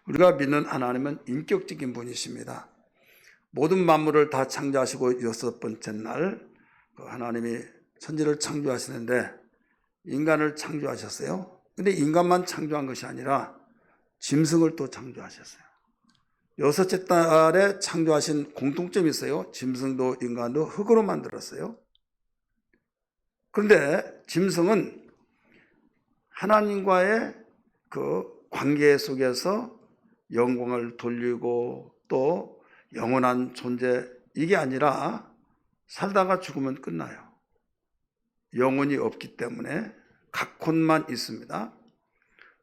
우리가 믿는 하나님은 인격적인 분이십니다. 모든 만물을 다 창조하시고 여섯 번째 날 하나님이 천지를 창조하시는데 인간을 창조하셨어요. 근데 인간만 창조한 것이 아니라 짐승을 또 창조하셨어요. 여섯째 달에 창조하신 공통점이 있어요. 짐승도 인간도 흙으로 만들었어요. 그런데 짐승은 하나님과의 그 관계 속에서 영광을 돌리고 또 영원한 존재, 이게 아니라 살다가 죽으면 끝나요. 영혼이 없기 때문에 각혼만 있습니다.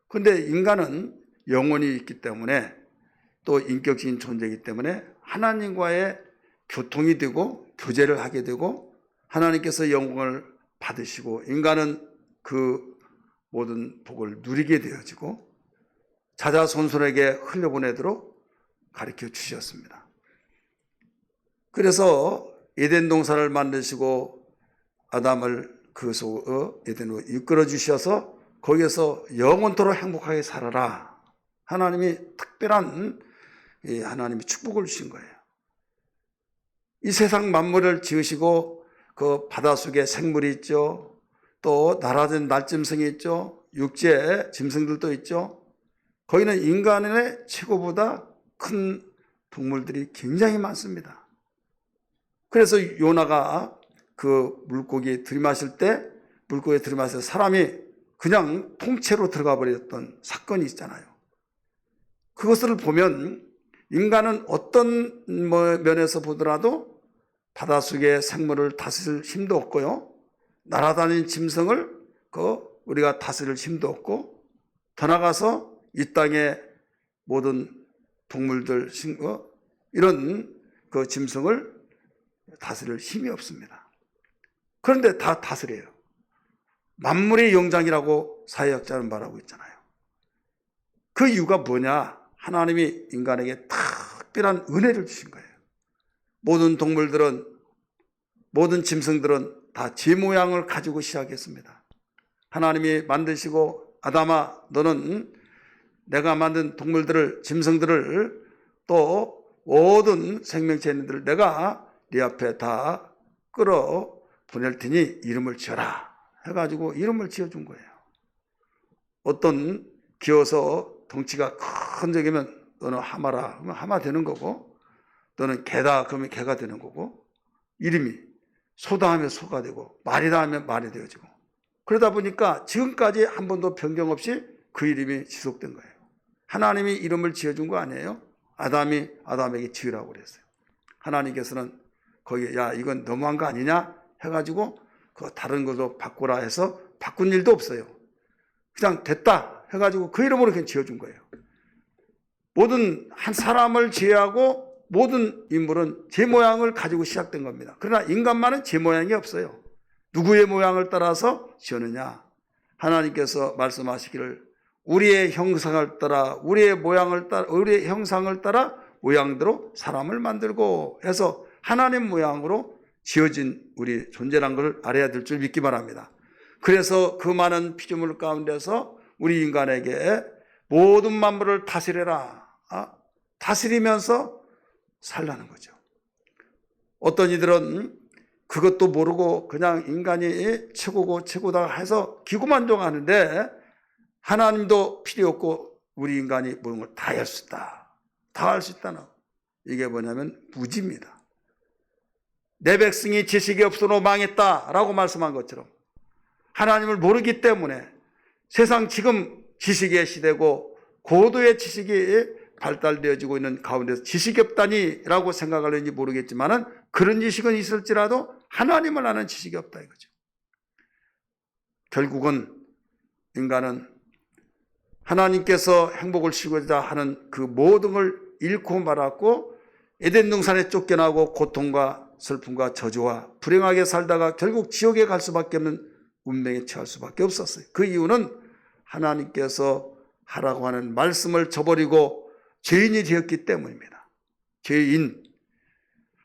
그런데 인간은 영혼이 있기 때문에 또 인격적인 존재이기 때문에 하나님과의 교통이 되고 교제를 하게 되고 하나님께서 영광을 받으시고 인간은 그 모든 복을 누리게 되어지고 자자손손에게 흘려보내도록 가르쳐 주셨습니다. 그래서 에덴 동산을 만드시고 아담을 그 속 에덴으로 이끌어 주셔서 거기에서 영원토록 행복하게 살아라. 하나님이 특별한 하나님의 축복을 주신 거예요. 이 세상 만물을 지으시고 그 바닷속에 생물이 있죠. 또 날아다니는 날짐승이 있죠. 육지에 짐승들도 있죠. 거기는 인간의 최고보다 큰 동물들이 굉장히 많습니다. 그래서 요나가 그 물고기 들이마실 때 물고기에 들이마셔서 사람이 그냥 통째로 들어가 버렸던 사건이 있잖아요. 그것을 보면 인간은 어떤 면에서 보더라도 바닷속의 생물을 다스릴 힘도 없고요. 날아다니는 짐승을 우리가 다스릴 힘도 없고 더 나가서 이 땅의 모든 동물들, 이런 그 짐승을 다스릴 힘이 없습니다. 그런데 다 다스려요. 만물의 영장이라고 사회학자는 말하고 있잖아요. 그 이유가 뭐냐? 하나님이 인간에게 특별한 은혜를 주신 거예요. 모든 동물들은, 모든 짐승들은 다 제 모양을 가지고 시작했습니다. 하나님이 만드시고 아담아 너는 내가 만든 동물들을, 짐승들을 또 모든 생명체들을 내가 네 앞에 다 끌어 보낼 테니 이름을 지어라 해가지고 이름을 지어준 거예요. 어떤 기어서 덩치가 큰 적이면 너는 하마라 하면 하마 되는 거고, 너는 개다 그러면 개가 되는 거고, 이름이 소다 하면 소가 되고 말이다 하면 말이 되어지고, 그러다 보니까 지금까지 한 번도 변경 없이 그 이름이 지속된 거예요. 하나님이 이름을 지어준 거 아니에요? 아담이 아담에게 지으라고 그랬어요. 하나님께서는 거기에 야 이건 너무한 거 아니냐 해가지고 그 다른 걸로 바꾸라 해서 바꾼 일도 없어요. 그냥 됐다 해가지고 그 이름으로 그냥 지어준 거예요. 모든 한 사람을 제외하고 모든 인물은 제 모양을 가지고 시작된 겁니다. 그러나 인간만은 제 모양이 없어요. 누구의 모양을 따라서 지었느냐? 하나님께서 말씀하시기를 우리의 형상을 따라 우리의 모양을 따라 우리의 형상을 따라 모양대로 사람을 만들고 해서 하나님 모양으로 지어진 우리 존재란 것을 알아야 될 줄 믿기 바랍니다. 그래서 그 많은 피조물 가운데서 우리 인간에게 모든 만물을 다스려라. 다스리면서 살라는 거죠. 어떤 이들은 그것도 모르고 그냥 인간이 최고고 최고다 해서 기고만족하는데 하나님도 필요 없고 우리 인간이 모든 걸 다 할 수 있다. 다 할 수 있다는 이게 뭐냐면 무지입니다. 내 백성이 지식이 없으므로 망했다라고 말씀한 것처럼 하나님을 모르기 때문에 세상 지금 지식의 시대고 고도의 지식이 발달되어지고 있는 가운데서 지식이 없다니라고 생각하는지 모르겠지만은 그런 지식은 있을지라도 하나님을 아는 지식이 없다 이거죠. 결국은 인간은 하나님께서 행복을 주고자 하는 그 모든 걸 잃고 말았고 에덴 동산에 쫓겨나고 고통과 슬픔과 저주와 불행하게 살다가 결국 지옥에 갈 수밖에 없는 운명에 처할 수밖에 없었어요. 그 이유는 하나님께서 하라고 하는 말씀을 저버리고 죄인이 되었기 때문입니다. 죄인.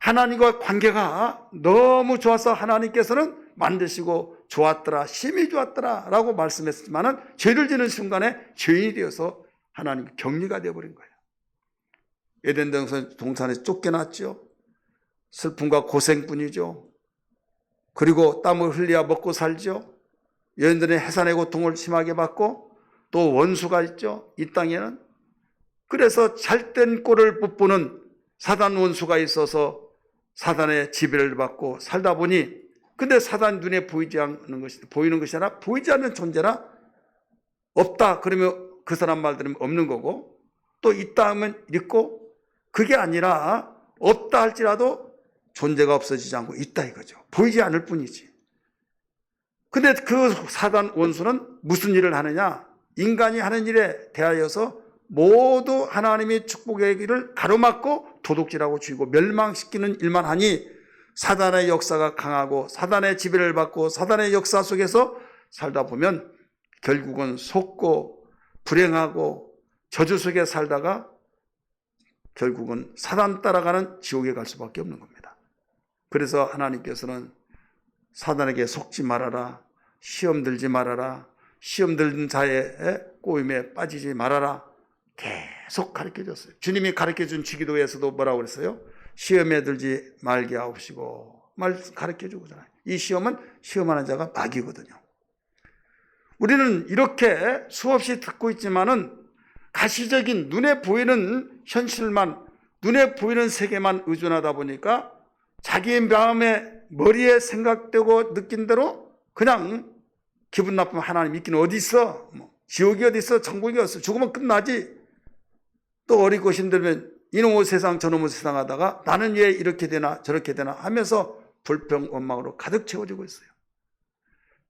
하나님과 관계가 너무 좋아서 하나님께서는 만드시고 좋았더라, 심히 좋았더라 라고 말씀했지만은 죄를 지는 순간에 죄인이 되어서 하나님 격리가 되어버린 거예요. 에덴 동산에 쫓겨났죠. 슬픔과 고생뿐이죠. 그리고 땀을 흘려야 먹고 살죠. 여인들은 해산의 고통을 심하게 받고 또 원수가 있죠. 이 땅에는. 그래서 잘된 꼴을 돋보는 사단 원수가 있어서 사단의 지배를 받고 살다 보니, 근데 사단 눈에 보이지 않는 것이, 보이는 것이 아니라 보이지 않는 존재라 없다 그러면 그 사람 말 들으면 없는 거고, 또 있다 하면 있고, 그게 아니라 없다 할지라도 존재가 없어지지 않고 있다 이거죠. 보이지 않을 뿐이지. 근데 그 사단 원수는 무슨 일을 하느냐? 인간이 하는 일에 대하여서 모두 하나님의 축복의 길을 가로막고 도둑질하고 죽이고 멸망시키는 일만 하니, 사단의 역사가 강하고 사단의 지배를 받고 사단의 역사 속에서 살다 보면 결국은 속고 불행하고 저주 속에 살다가 결국은 사단 따라가는 지옥에 갈 수밖에 없는 겁니다. 그래서 하나님께서는 사단에게 속지 말아라, 시험 들지 말아라, 시험 들는 자의 꼬임에 빠지지 말아라 계속 가르쳐줬어요. 주님이 가르쳐준 주기도에서도 뭐라고 그랬어요? 시험에 들지 말게 하옵시고 가르쳐주잖아요. 이 시험은 시험하는 자가 마귀거든요. 우리는 이렇게 수없이 듣고 있지만은 가시적인 눈에 보이는 현실만, 눈에 보이는 세계만 의존하다 보니까 자기의 마음에, 머리에 생각되고 느낀 대로 그냥 기분 나쁘면 하나님 있기는 어디 있어? 지옥이 어디 있어? 천국이 어디 있어? 죽으면 끝나지. 또 어리고 힘들면 이놈의 세상 저놈의 세상 하다가 나는 왜 이렇게 되나 저렇게 되나 하면서 불평 원망으로 가득 채워지고 있어요.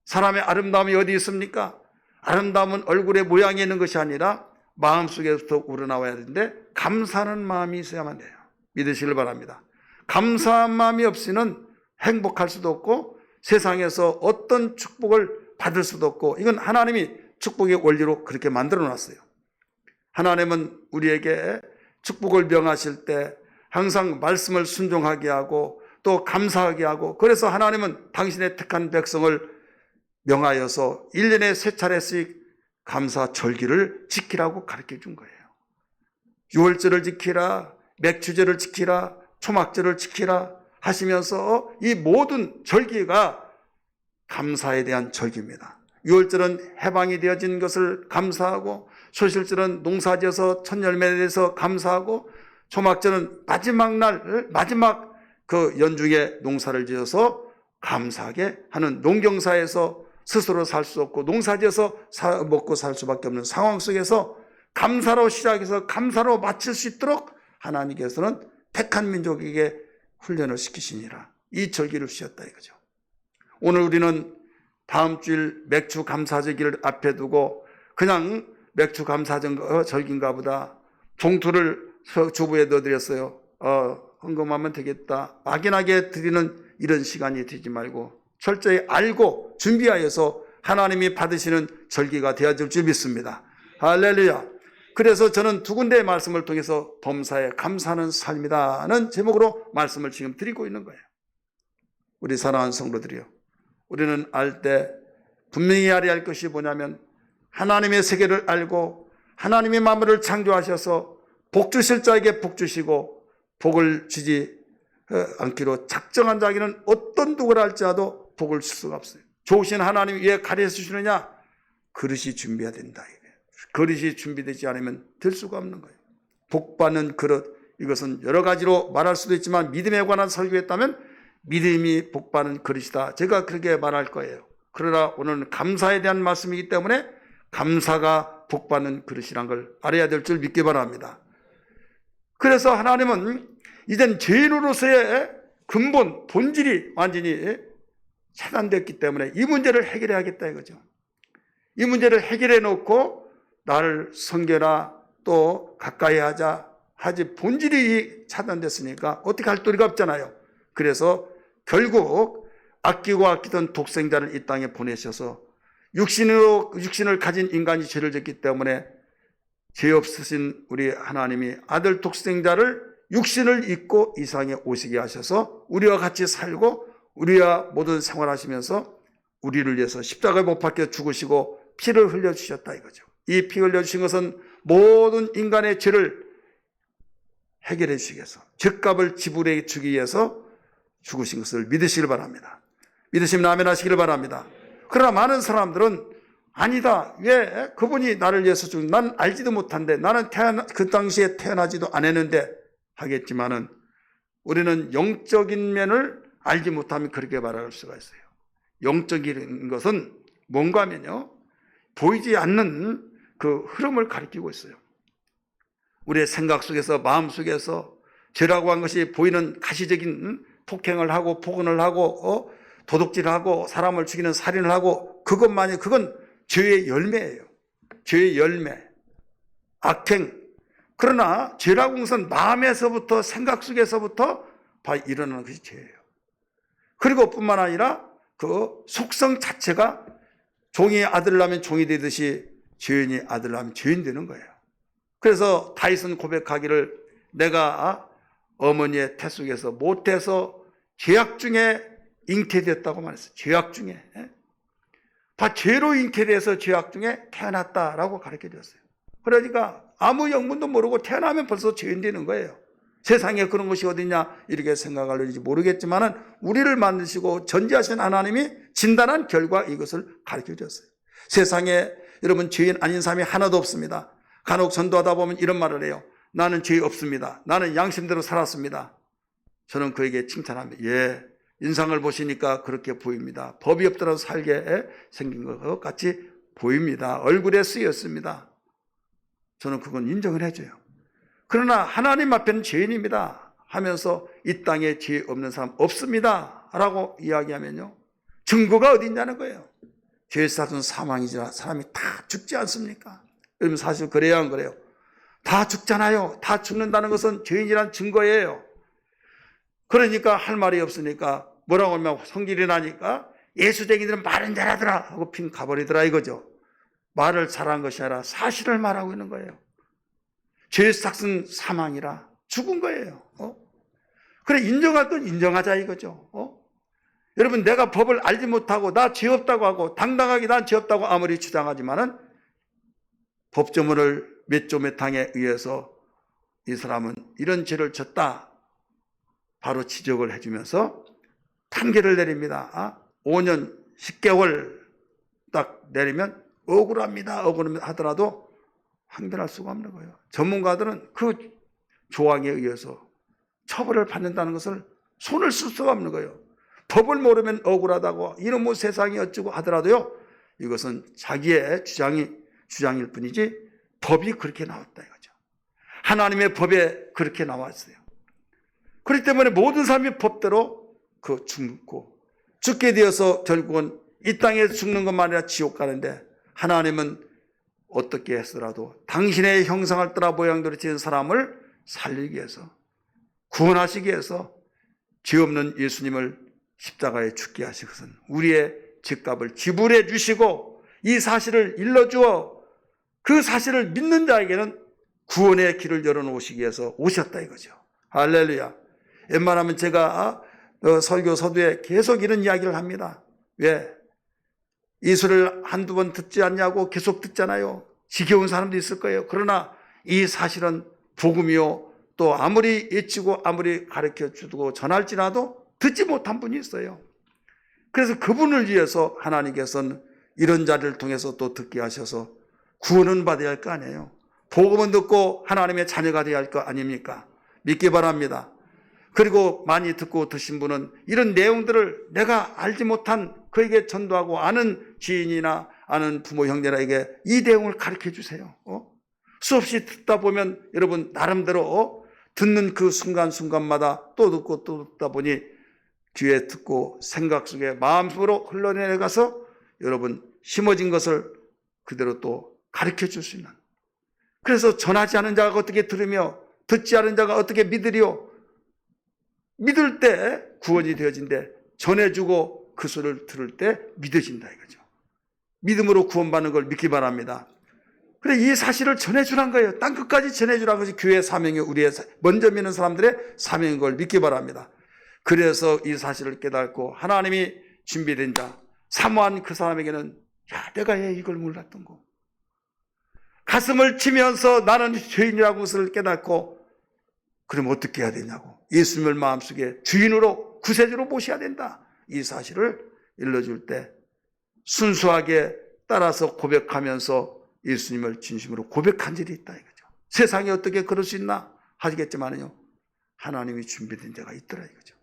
사람의 아름다움이 어디 있습니까? 아름다움은 얼굴의 모양에 있는 것이 아니라 마음속에서부터 우러나와야 되는데 감사하는 마음이 있어야만 돼요. 믿으시길 바랍니다. 감사한 마음이 없이는 행복할 수도 없고 세상에서 어떤 축복을 받을 수도 없고, 이건 하나님이 축복의 원리로 그렇게 만들어 놨어요. 하나님은 우리에게 축복을 명하실 때 항상 말씀을 순종하게 하고 또 감사하게 하고, 그래서 하나님은 당신의 택한 백성을 명하여서 1년에 3차례씩 감사 절기를 지키라고 가르쳐 준 거예요. 유월절을 지키라, 맥주절을 지키라, 초막절을 지키라 하시면서 이 모든 절기가 감사에 대한 절기입니다. 유월절은 해방이 되어진 것을 감사하고, 소실절은 농사지어서 첫 열매에 대해서 감사하고, 초막절은 마지막 날, 마지막 그 연중에 농사를 지어서 감사하게 하는, 농경사에서 스스로 살 수 없고 농사지어서 먹고 살 수밖에 없는 상황 속에서 감사로 시작해서 감사로 마칠 수 있도록 하나님께서는 택한 민족에게 훈련을 시키시니라. 이 절기를 주셨다 이거죠. 오늘 우리는 다음 주일 맥주 감사절기를 앞에 두고 그냥 맥주 감사절기인가 보다, 봉투를 주부에 넣어드렸어요. 헌금하면 되겠다, 막연하게 드리는 이런 시간이 되지 말고 철저히 알고 준비하여서 하나님이 받으시는 절기가 되어질 줄 믿습니다. 할렐루야. 그래서 저는 두 군데의 말씀을 통해서 범사에 감사하는 삶이다는 제목으로 말씀을 지금 드리고 있는 거예요. 우리 사랑하는 성도들이요, 우리는 알 때 분명히 알아야 할 것이 뭐냐면, 하나님의 세계를 알고 하나님의 만물을 창조하셔서 복 주실 자에게 복 주시고 복을 주지 않기로 작정한 자에게는 어떤 누구라 할지라도 복을 줄 수가 없어요. 좋으신 하나님이 왜 가르쳐 주시느냐? 그릇이 준비해야 된다. 그릇이 준비되지 않으면 될 수가 없는 거예요. 복 받는 그릇, 이것은 여러 가지로 말할 수도 있지만 믿음에 관한 설교했다면 믿음이 복 받는 그릇이다, 제가 그렇게 말할 거예요. 그러나 오늘은 감사에 대한 말씀이기 때문에 감사가 복 받는 그릇이란 걸 알아야 될 줄 믿기 바랍니다. 그래서 하나님은 이젠 죄인으로서의 근본, 본질이 완전히 차단됐기 때문에 이 문제를 해결해야겠다 이거죠. 이 문제를 해결해 놓고 나를 섬겨라, 또 가까이 하자 하지, 본질이 차단됐으니까 어떻게 할 도리가 없잖아요. 그래서 결국 아끼고 아끼던 독생자를 이 땅에 보내셔서 육신을 가진 인간이 죄를 졌기 때문에 죄 없으신 우리 하나님이 아들 독생자를 육신을 입고 이 세상에 오시게 하셔서 우리와 같이 살고 우리와 모든 생활하시면서 우리를 위해서 십자가에 못 박혀 죽으시고 피를 흘려주셨다 이거죠. 이 피 흘려 주신 것은 모든 인간의 죄를 해결해 주시기 위해서, 죄값을 지불해 주기 위해서 죽으신 것을 믿으시길 바랍니다. 믿으시면 아멘 하시기를 바랍니다. 그러나 많은 사람들은 아니다, 왜 그분이 나를 위해서 죽은, 난 알지도 못한데, 나는 그 당시에 태어나지도 않았는데 하겠지만은, 우리는 영적인 면을 알지 못하면 그렇게 말할 수가 있어요. 영적인 것은 뭔가 하면요, 보이지 않는 그 흐름을 가리키고 있어요. 우리의 생각 속에서, 마음 속에서 죄라고 한 것이 보이는 가시적인 폭행을 하고 폭언을 하고 도둑질을 하고 사람을 죽이는 살인을 하고, 그것만이, 그건 죄의 열매예요. 죄의 열매, 악행. 그러나 죄라고 하는 것은 마음에서부터, 생각 속에서부터 일어나는 것이 죄예요. 그리고 뿐만 아니라 그 속성 자체가 종이 아들 낳으면 종이 되듯이 죄인이 아들 낳으면 죄인 되는 거예요. 그래서 다윗은 고백하기를, 내가 어머니의 태 속에서 못해서 죄악 중에 잉태되었다고 말했어요. 죄악 중에. 다 죄로 잉태돼서 죄악 중에 태어났다라고 가르쳐 줬어요. 그러니까 아무 영문도 모르고 태어나면 벌써 죄인 되는 거예요. 세상에 그런 것이 어딨냐 이렇게 생각할지 모르겠지만은, 우리를 만드시고 전지하신 하나님이 진단한 결과 이것을 가르쳐 줬어요. 세상에 여러분 죄인 아닌 사람이 하나도 없습니다. 간혹 전도하다 보면 이런 말을 해요. 나는 죄 없습니다. 나는 양심대로 살았습니다. 저는 그에게 칭찬합니다. 예, 인상을 보시니까 그렇게 보입니다. 법이 없더라도 살게 생긴 것 같이 보입니다. 얼굴에 쓰였습니다. 저는 그건 인정을 해줘요. 그러나 하나님 앞에는 죄인입니다 하면서 이 땅에 죄 없는 사람 없습니다 라고 이야기하면요, 증거가 어디 있냐는 거예요. 죄의 삭은 사망이지라 사람이 다 죽지 않습니까? 여러분, 사실 그래야 안 그래요? 다 죽잖아요. 다 죽는다는 것은 죄인이란 증거예요. 그러니까 할 말이 없으니까 뭐라고 하면, 성질이 나니까 예수쟁이들은 말은 잘하더라 하고 핀 가버리더라 이거죠. 말을 잘한 것이 아니라 사실을 말하고 있는 거예요. 죄의 삭은 사망이라 죽은 거예요. 그래, 인정할 건 인정하자 이거죠. 여러분, 내가 법을 알지 못하고 나 죄 없다고 하고 당당하게 난 죄 없다고 아무리 주장하지만은, 법조문을 몇 조 몇 항에 의해서 이 사람은 이런 죄를 졌다 바로 지적을 해주면서 판결을 내립니다. 5년 10개월 딱 내리면 억울합니다. 억울합니다 하더라도 항변할 수가 없는 거예요. 전문가들은 그 조항에 의해서 처벌을 받는다는 것을 손을 쓸 수가 없는 거예요. 법을 모르면 억울하다고 이놈의 세상이 어쩌고 하더라도요, 이것은 자기의 주장일 뿐이지 법이 그렇게 나왔다 이거죠. 하나님의 법에 그렇게 나왔어요. 그렇기 때문에 모든 사람이 법대로 죽게 되어서 결국은 이 땅에 죽는 것만 아니라 지옥 가는데, 하나님은 어떻게 했더라도 당신의 형상을 따라 모양대로 지은 사람을 살리기 위해서, 구원하시기 위해서 죄 없는 예수님을 십자가에 죽게 하신 것은 우리의 죄값을 지불해 주시고, 이 사실을 일러주어 그 사실을 믿는 자에게는 구원의 길을 열어놓으시기 위해서 오셨다 이거죠. 할렐루야. 웬만하면 제가 설교 서두에 계속 이런 이야기를 합니다. 왜? 이수를 한두 번 듣지 않냐고 계속 듣잖아요. 지겨운 사람도 있을 거예요. 그러나 이 사실은 복음이요, 또 아무리 외치고 아무리 가르쳐 주고 전할지라도 듣지 못한 분이 있어요. 그래서 그분을 위해서 하나님께서는 이런 자리를 통해서 또 듣게 하셔서 구원은 받아야 할 거 아니에요. 복음은 듣고 하나님의 자녀가 되어야 할 거 아닙니까? 믿기 바랍니다. 그리고 많이 듣고 드신 분은 이런 내용들을 내가 알지 못한 그에게 전도하고, 아는 지인이나 아는 부모 형제에게 이 내용을 가르쳐 주세요. 수없이 듣다 보면 여러분 나름대로 듣는 그 순간순간마다 또 듣고 또 듣다 보니 귀에 듣고 생각 속에 마음속으로 흘러내려가서 여러분 심어진 것을 그대로 또 가르쳐 줄 수 있는, 그래서 전하지 않은 자가 어떻게 들으며 듣지 않은 자가 어떻게 믿으리요? 믿을 때 구원이 되어진대. 전해주고 그 소리를 들을 때 믿어진다 이거죠. 믿음으로 구원받는 걸 믿기 바랍니다. 그래, 이 사실을 전해주란 거예요. 땅 끝까지 전해주란 것이 교회의 사명이, 우리의 먼저 믿는 사람들의 사명인 걸 믿기 바랍니다. 그래서 이 사실을 깨닫고 하나님이 준비된 자, 사모한 그 사람에게는, 야, 내가 왜 이걸 몰랐던 거, 가슴을 치면서 나는 죄인이라는 것을 깨닫고, 그럼 어떻게 해야 되냐고. 예수님을 마음속에 주인으로, 구세주로 모셔야 된다. 이 사실을 일러줄 때 순수하게 따라서 고백하면서 예수님을 진심으로 고백한 일이 있다 이거죠. 세상에 어떻게 그럴 수 있나 하시겠지만요, 하나님이 준비된 데가 있더라 이거죠.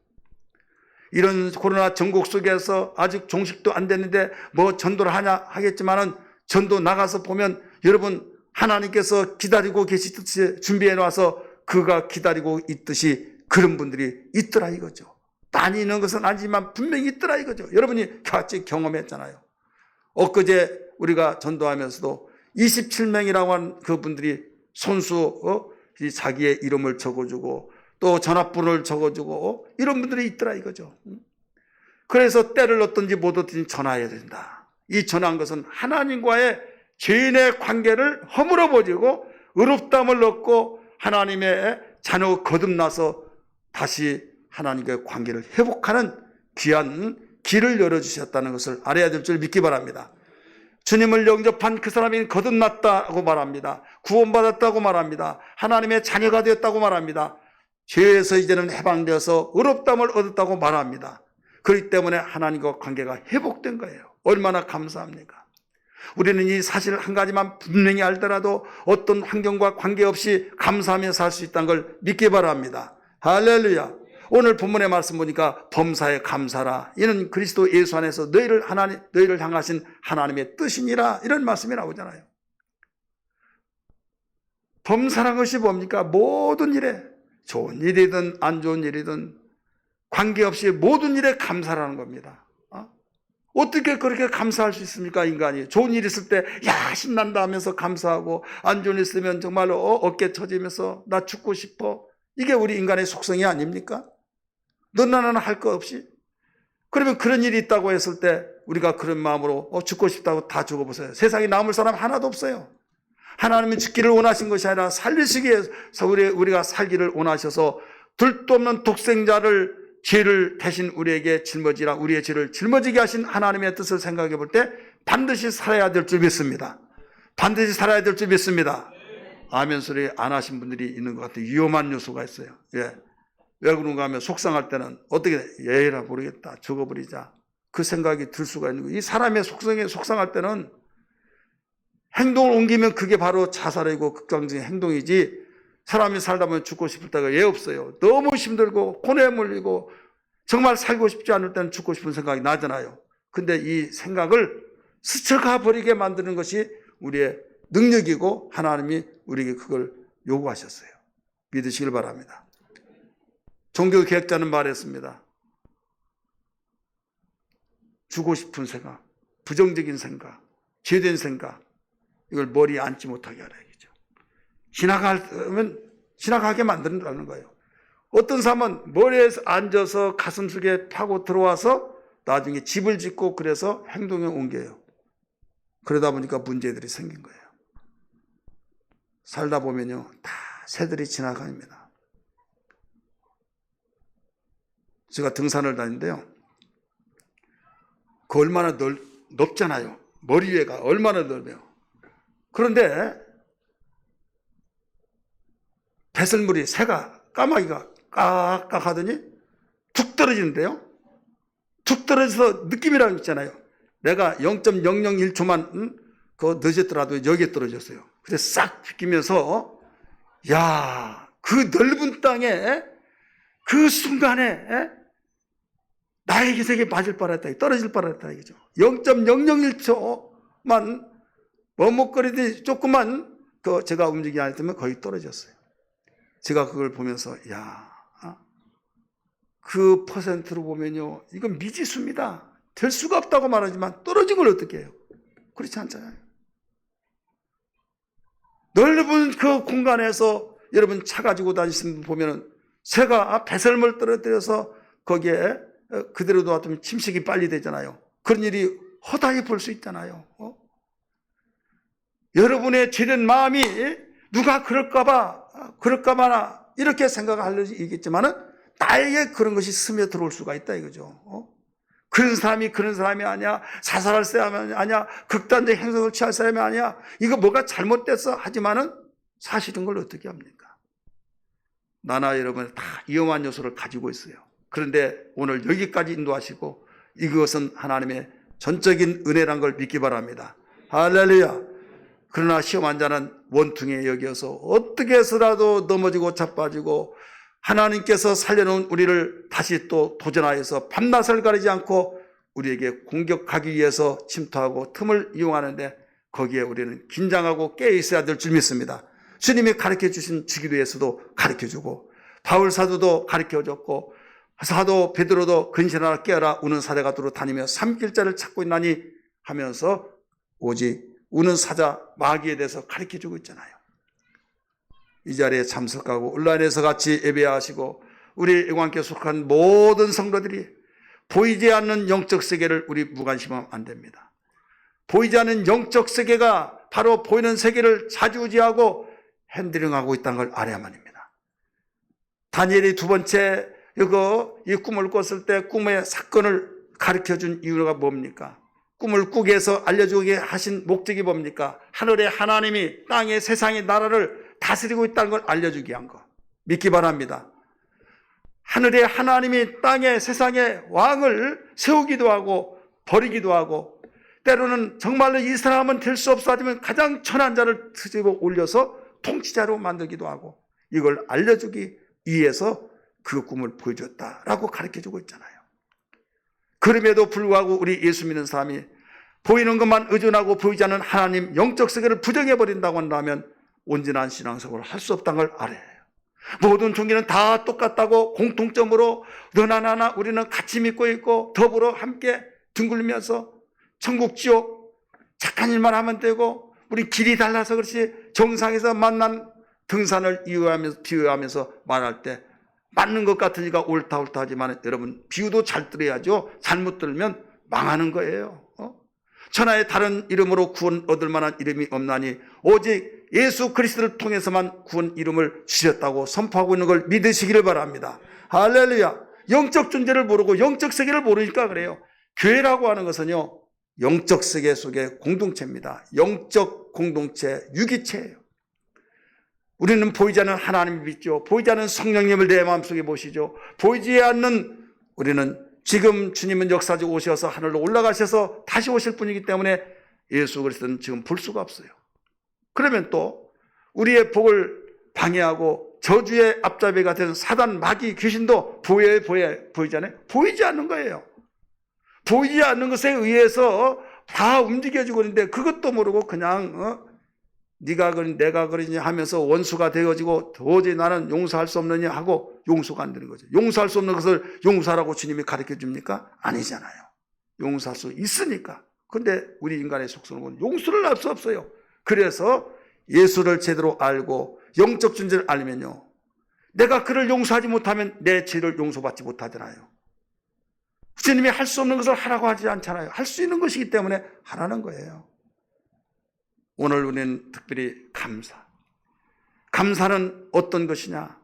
이런 코로나 전국 속에서 아직 종식도 안 됐는데 뭐 전도를 하냐 하겠지만은, 전도 나가서 보면 여러분, 하나님께서 기다리고 계시듯이 준비해 놔서 그가 기다리고 있듯이 그런 분들이 있더라 이거죠. 다니는 것은 아니지만 분명히 있더라 이거죠. 여러분이 같이 경험했잖아요. 엊그제 우리가 전도하면서도 27명이라고 한 그분들이 손수 자기의 이름을 적어주고 또 전화번호를 적어주고 이런 분들이 있더라 이거죠. 그래서 때를 얻든지 못 얻든지 전화해야 된다. 이 전화한 것은 하나님과의 죄인의 관계를 허물어 버리고 의롭다함을 얻고 하나님의 자녀 거듭나서 다시 하나님과의 관계를 회복하는 귀한 길을 열어주셨다는 것을 알아야 될 줄 믿기 바랍니다. 주님을 영접한 그 사람이 거듭났다고 말합니다. 구원받았다고 말합니다. 하나님의 자녀가 되었다고 말합니다. 죄에서 이제는 해방되어서 의롭다함을 얻었다고 말합니다. 그렇기 때문에 하나님과 관계가 회복된 거예요. 얼마나 감사합니까? 우리는 이 사실 한 가지만 분명히 알더라도 어떤 환경과 관계없이 감사하며 살 수 있다는 걸 믿기 바랍니다. 할렐루야. 오늘 본문의 말씀 보니까 범사에 감사라. 이는 그리스도 예수 안에서 너희를 향하신 하나님의 뜻이니라. 이런 말씀이 나오잖아요. 범사란 것이 뭡니까? 모든 일에, 좋은 일이든 안 좋은 일이든 관계없이 모든 일에 감사라는 겁니다. 어떻게 그렇게 감사할 수 있습니까, 인간이? 좋은 일 있을 때, 야, 신난다 하면서 감사하고, 안 좋은 일 있으면 정말로 어깨 쳐지면서, 나 죽고 싶어. 이게 우리 인간의 속성이 아닙니까? 너나는 할 거 없이. 그러면 그런 일이 있다고 했을 때, 우리가 그런 마음으로 죽고 싶다고 다 죽어보세요. 세상에 남을 사람 하나도 없어요. 하나님이 죽기를 원하신 것이 아니라 살리시기 위해서 우리가 살기를 원하셔서 둘도 없는 독생자를 죄를 대신 우리에게 짊어지라, 우리의 죄를 짊어지게 하신 하나님의 뜻을 생각해 볼 때 반드시 살아야 될 줄 믿습니다. 반드시 살아야 될 줄 믿습니다. 아멘 소리 안 하신 분들이 있는 것 같아요. 위험한 요소가 있어요. 예. 왜 그런가 하면 속상할 때는 어떻게 얘라 모르겠다, 죽어버리자, 그 생각이 들 수가 있는 거예요. 이 사람의 속성에 속상할 때는 행동을 옮기면 그게 바로 자살이고 극단적인 행동이지, 사람이 살다 보면 죽고 싶을 때가 예 없어요. 너무 힘들고 고뇌에 몰리고 정말 살고 싶지 않을 때는 죽고 싶은 생각이 나잖아요. 근데 이 생각을 스쳐가 버리게 만드는 것이 우리의 능력이고 하나님이 우리에게 그걸 요구하셨어요. 믿으시길 바랍니다. 종교 개혁자는 말했습니다. 죽고 싶은 생각, 부정적인 생각, 죄된 생각, 이걸 머리에 앉지 못하게 하라 이거죠. 지나가게 만든다는 거예요. 어떤 사람은 머리에 앉아서 가슴속에 파고 들어와서 나중에 집을 짓고 그래서 행동에 옮겨요. 그러다 보니까 문제들이 생긴 거예요. 살다 보면요, 다 새들이 지나갑니다. 제가 등산을 다니는데요, 그 얼마나 넓잖아요. 머리 위에가 얼마나 넓어요. 그런데 배설물이, 새가, 까마귀가 깍깍 하더니 툭 떨어지는데요. 툭 떨어져서 느낌이라는 게 있잖아요. 내가 0.001초만 그거 늦었더라도 여기에 떨어졌어요. 그래서 싹 비끼면서, 야, 그 넓은 땅에 그 순간에 나의 기색에 맞을 뻔했다, 떨어질 뻔했다 이거죠. 0.001초만 머뭇거리듯이 조금만 제가 움직이지 않았다면 거의 떨어졌어요. 제가 그걸 보면서, 야, 그 퍼센트로 보면요, 이건 미지수입니다. 될 수가 없다고 말하지만 떨어진 걸 어떻게 해요? 그렇지 않잖아요. 넓은 그 공간에서 여러분 차 가지고 다니시는 분 보면은 새가 배설물 떨어뜨려서 거기에 그대로 놔두면 침식이 빨리 되잖아요. 그런 일이 허다히 볼 수 있잖아요. 여러분의 죄된 마음이 누가 그럴까봐 이렇게 생각하려고 있겠지만은 나에게 그런 것이 스며 들어올 수가 있다 이거죠. 그런 사람이 아니야. 사살할 사람이 아니야. 극단적 행동을 취할 사람이 아니야. 이거 뭐가 잘못됐어. 하지만은 사실인 걸 어떻게 합니까? 나나 여러분 다 위험한 요소를 가지고 있어요. 그런데 오늘 여기까지 인도하시고 이것은 하나님의 전적인 은혜란 걸 믿기 바랍니다. 할렐루야. 그러나 시험 환자는 원통에 여기어서 어떻게 해서라도 넘어지고 자빠지고 하나님께서 살려놓은 우리를 다시 또 도전하여서 밤낮을 가리지 않고 우리에게 공격하기 위해서 침투하고 틈을 이용하는데 거기에 우리는 긴장하고 깨어 있어야 될 줄 믿습니다. 주님이 가르쳐 주신 주기도에서도 가르쳐 주고 바울 사도도 가르쳐 줬고 사도 베드로도 근신하라 깨어라 우는 사자가 두루 다니며 삼킬자를 찾고 있나니 하면서 오직 우는 사자 마귀에 대해서 가르쳐 주고 있잖아요. 이 자리에 참석하고 온라인에서 같이 예배하시고 우리 애관께 속한 모든 성도들이 보이지 않는 영적 세계를 우리 무관심하면 안 됩니다. 보이지 않는 영적 세계가 바로 보이는 세계를 좌지우지하고 핸들링하고 있다는 걸 알아야만 합니다. 다니엘이 두 번째 이 꿈을 꿨을 때 꿈의 사건을 가르쳐준 이유가 뭡니까? 꿈을 꾸게 해서 알려주게 하신 목적이 뭡니까? 하늘의 하나님이 땅의 세상의 나라를 다스리고 있다는 걸 알려주기 위한 거 믿기 바랍니다. 하늘의 하나님이 땅의 세상의 왕을 세우기도 하고 버리기도 하고 때로는 정말로 이 사람은 될 수 없어 하지만 가장 천한 자를 트집어 올려서 통치자로 만들기도 하고 이걸 알려주기 위해서 그 꿈을 보여줬다라고 가르쳐주고 있잖아요. 그럼에도 불구하고 우리 예수 믿는 사람이 보이는 것만 의존하고 보이지 않는 하나님 영적 세계를 부정해버린다고 한다면 온전한 신앙생활을 할 수 없다는 걸 알아야 해요. 모든 종교는 다 똑같다고 공통점으로 너나 나나 우리는 같이 믿고 있고 더불어 함께 둥글면서 천국 지옥 착한 일만 하면 되고 우리 길이 달라서 그렇지 정상에서 만난 등산을 비유하면서 말할 때 맞는 것 같으니까 옳다 하지만 여러분 비유도 잘 들어야죠. 잘못 들으면 망하는 거예요. 천하의 다른 이름으로 구원 얻을 만한 이름이 없나니 오직 예수 그리스도를 통해서만 구원 이름을 주셨다고 선포하고 있는 걸 믿으시기를 바랍니다. 할렐루야. 영적 존재를 모르고 영적 세계를 모르니까 그래요. 교회라고 하는 것은요 영적 세계 속의 공동체입니다. 영적 공동체 유기체예요. 우리는 보이지 않는 하나님을 믿죠. 보이지 않는 성령님을 내 마음속에 모시죠. 보이지 않는 우리는 지금 주님은 역사적 오셔서 하늘로 올라가셔서 다시 오실 분이기 때문에 예수 그리스도는 지금 볼 수가 없어요. 그러면 또 우리의 복을 방해하고 저주의 앞잡이가 된 사단 마귀 귀신도 보이지 않아요? 보이지 않는 거예요. 보이지 않는 것에 의해서 다 움직여지고 있는데 그것도 모르고 그냥 네가 그러니 내가 그러니 하면서 원수가 되어지고 도저히 나는 용서할 수 없느냐 하고 용서가 안 되는 거죠. 용서할 수 없는 것을 용서하라고 주님이 가르쳐 줍니까? 아니잖아요. 용서할 수 있으니까. 근데 우리 인간의 속성은 용서를 할 수 없어요. 그래서 예수를 제대로 알고 영적 존재를 알면요 내가 그를 용서하지 못하면 내 죄를 용서받지 못하잖아요. 주님이 할 수 없는 것을 하라고 하지 않잖아요. 할 수 있는 것이기 때문에 하라는 거예요. 오늘 우리는 특별히 감사는 어떤 것이냐?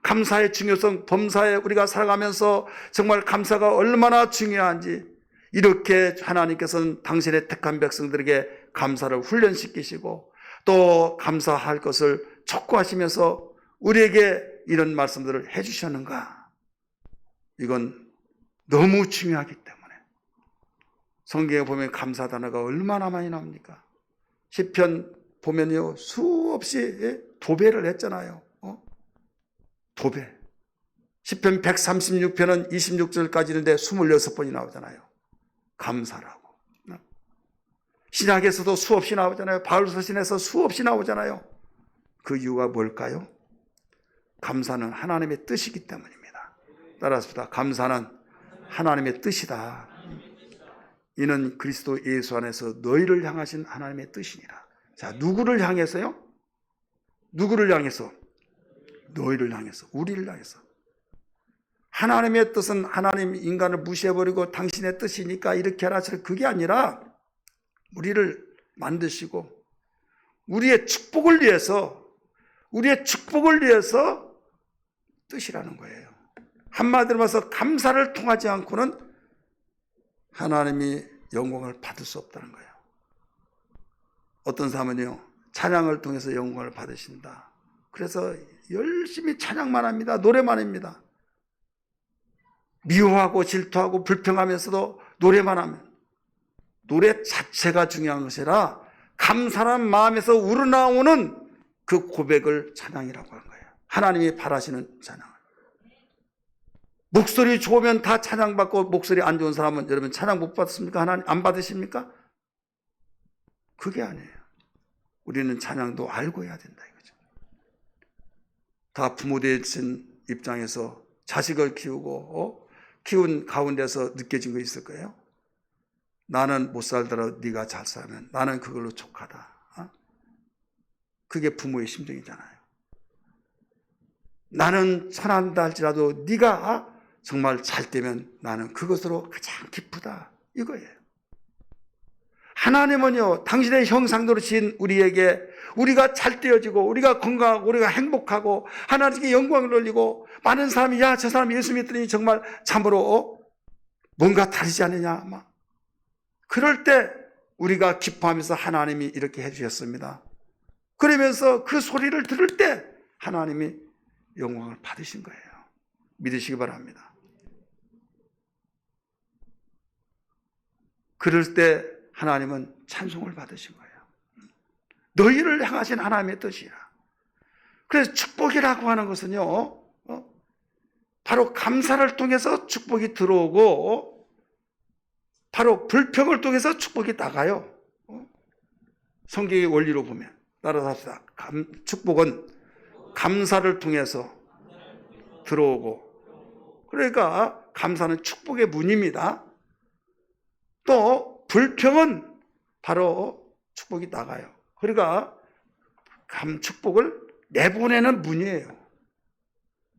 감사의 중요성, 범사에 우리가 살아가면서 정말 감사가 얼마나 중요한지 이렇게 하나님께서는 당신의 택한 백성들에게 감사를 훈련시키시고 또 감사할 것을 촉구하시면서 우리에게 이런 말씀들을 해주셨는가? 이건 너무 중요하기 때문에 성경에 보면 감사 단어가 얼마나 많이 나옵니까? 시편 보면요 수없이 도배를 했잖아요. 도배. 시편 136편은 26절까지 있는데 26번이 나오잖아요. 감사라고. 신약에서도 수없이 나오잖아요. 바울 서신에서 수없이 나오잖아요. 그 이유가 뭘까요? 감사는 하나님의 뜻이기 때문입니다. 따라서 감사는 하나님의 뜻이다. 이는 그리스도 예수 안에서 너희를 향하신 하나님의 뜻이니라. 자, 누구를 향해서요? 누구를 향해서? 너희를 향해서, 우리를 향해서. 하나님의 뜻은 하나님 인간을 무시해버리고 당신의 뜻이니까 이렇게 하라 그게 아니라 우리를 만드시고 우리의 축복을 위해서 뜻이라는 거예요. 한마디로 말해서 감사를 통하지 않고는 하나님이 영광을 받을 수 없다는 거예요. 어떤 사람은요, 찬양을 통해서 영광을 받으신다. 그래서 열심히 찬양만 합니다. 노래만 합니다. 미워하고 질투하고 불평하면서도 노래만 하면, 노래 자체가 중요한 것이 아니라 감사한 마음에서 우러나오는 그 고백을 찬양이라고 하는 거예요. 하나님이 바라시는 찬양. 목소리 좋으면 다 찬양받고, 목소리 안 좋은 사람은 여러분 찬양 못 받습니까? 하나님 안 받으십니까? 그게 아니에요. 우리는 찬양도 알고 해야 된다 이거죠. 다 부모 되신 입장에서 자식을 키우고 키운 가운데서 느껴진 거 있을 거예요. 나는 못 살더라도 네가 잘 살면 나는 그걸로 족하다. 그게 부모의 심정이잖아요. 나는 천한다 할지라도 네가 정말 잘 되면 나는 그것으로 가장 기쁘다 이거예요. 하나님은요, 당신의 형상대로 지은 우리에게 우리가 잘 되어지고 우리가 건강하고 우리가 행복하고 하나님께 영광을 올리고 많은 사람이 야, 저 사람이 예수 믿더니 정말 참으로 뭔가 다르지 않느냐 막 그럴 때 우리가 기뻐하면서 하나님이 이렇게 해주셨습니다. 그러면서 그 소리를 들을 때 하나님이 영광을 받으신 거예요. 믿으시기 바랍니다. 그럴 때 하나님은 찬송을 받으신 거예요. 너희를 향하신 하나님의 뜻이라. 그래서 축복이라고 하는 것은요, 바로 감사를 통해서 축복이 들어오고 바로 불평을 통해서 축복이 나가요. 성경의 원리로 보면 따라서 합시다. 축복은 감사를 통해서 들어오고, 그러니까 감사는 축복의 문입니다. 또 불평은 바로 축복이 나가요. 그러니까 축복을 내보내는 문이에요.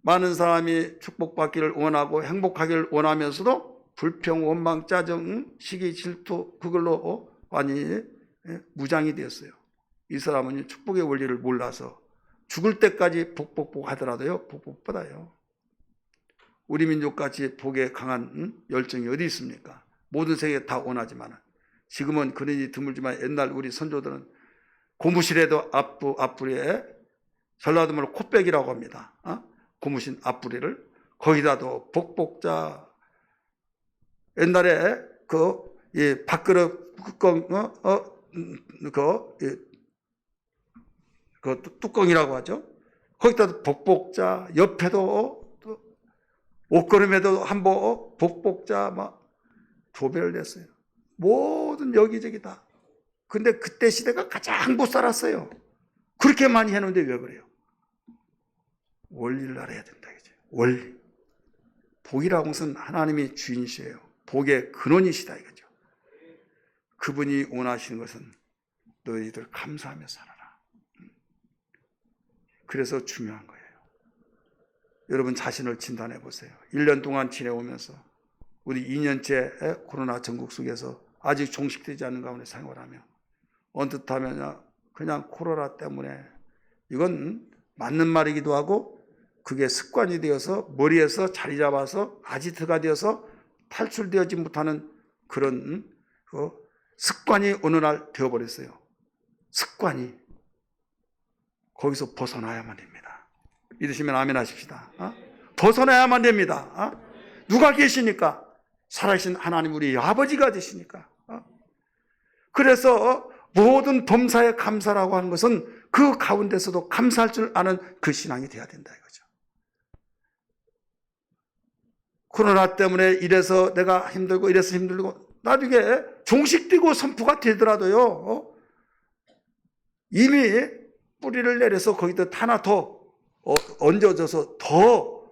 많은 사람이 축복받기를 원하고 행복하기를 원하면서도 불평, 원망, 짜증, 시기, 질투 그걸로 많이 무장이 되었어요. 이 사람은 축복의 원리를 몰라서 죽을 때까지 복복복 하더라도요, 복복받아요. 우리 민족같이 복에 강한 열정이 어디 있습니까? 모든 세계 다 원하지만 지금은 그런 일이 드물지만 옛날 우리 선조들은 고무실에도 앞부리에 전라도 말로 콧배기라고 합니다. 고무신 앞부리를 거기다도 복복자. 옛날에 이 밥그릇 그 뚜껑이라고 하죠. 거기다도 복복자. 옆에도 옷걸음에도 한복 복복자 막 조배를 냈어요. 모든 여기저기 다. 근데 그때 시대가 가장 못 살았어요. 그렇게 많이 해놓는데 왜 그래요? 원리를 알아야 된다 이거죠. 원리. 복이라고 것은 하나님이 주인이시에요. 복의 근원이시다 이거죠. 그분이 원하시는 것은 너희들 감사하며 살아라. 그래서 중요한 거예요. 여러분 자신을 진단해 보세요. 1년 동안 지내오면서 우리 2년째 코로나 전국 속에서 아직 종식되지 않는 가운데 생활하며 언뜻 하면 그냥 코로나 때문에 이건 맞는 말이기도 하고 그게 습관이 되어서 머리에서 자리 잡아서 아지트가 되어서 탈출되어지 못하는 그런 습관이 어느 날 되어버렸어요. 습관이. 거기서 벗어나야만 됩니다. 믿으시면 아멘 하십시다. 벗어나야만 됩니다. 누가 계시니까? 살아계신 하나님 우리 아버지가 되시니까. 그래서 모든 범사에 감사라고 하는 것은 그 가운데서도 감사할 줄 아는 그 신앙이 돼야 된다 이거죠. 코로나 때문에 이래서 내가 힘들고 이래서 힘들고 나중에 종식되고 선포가 되더라도요, 이미 뿌리를 내려서 거기다 하나 더 얹어져서 더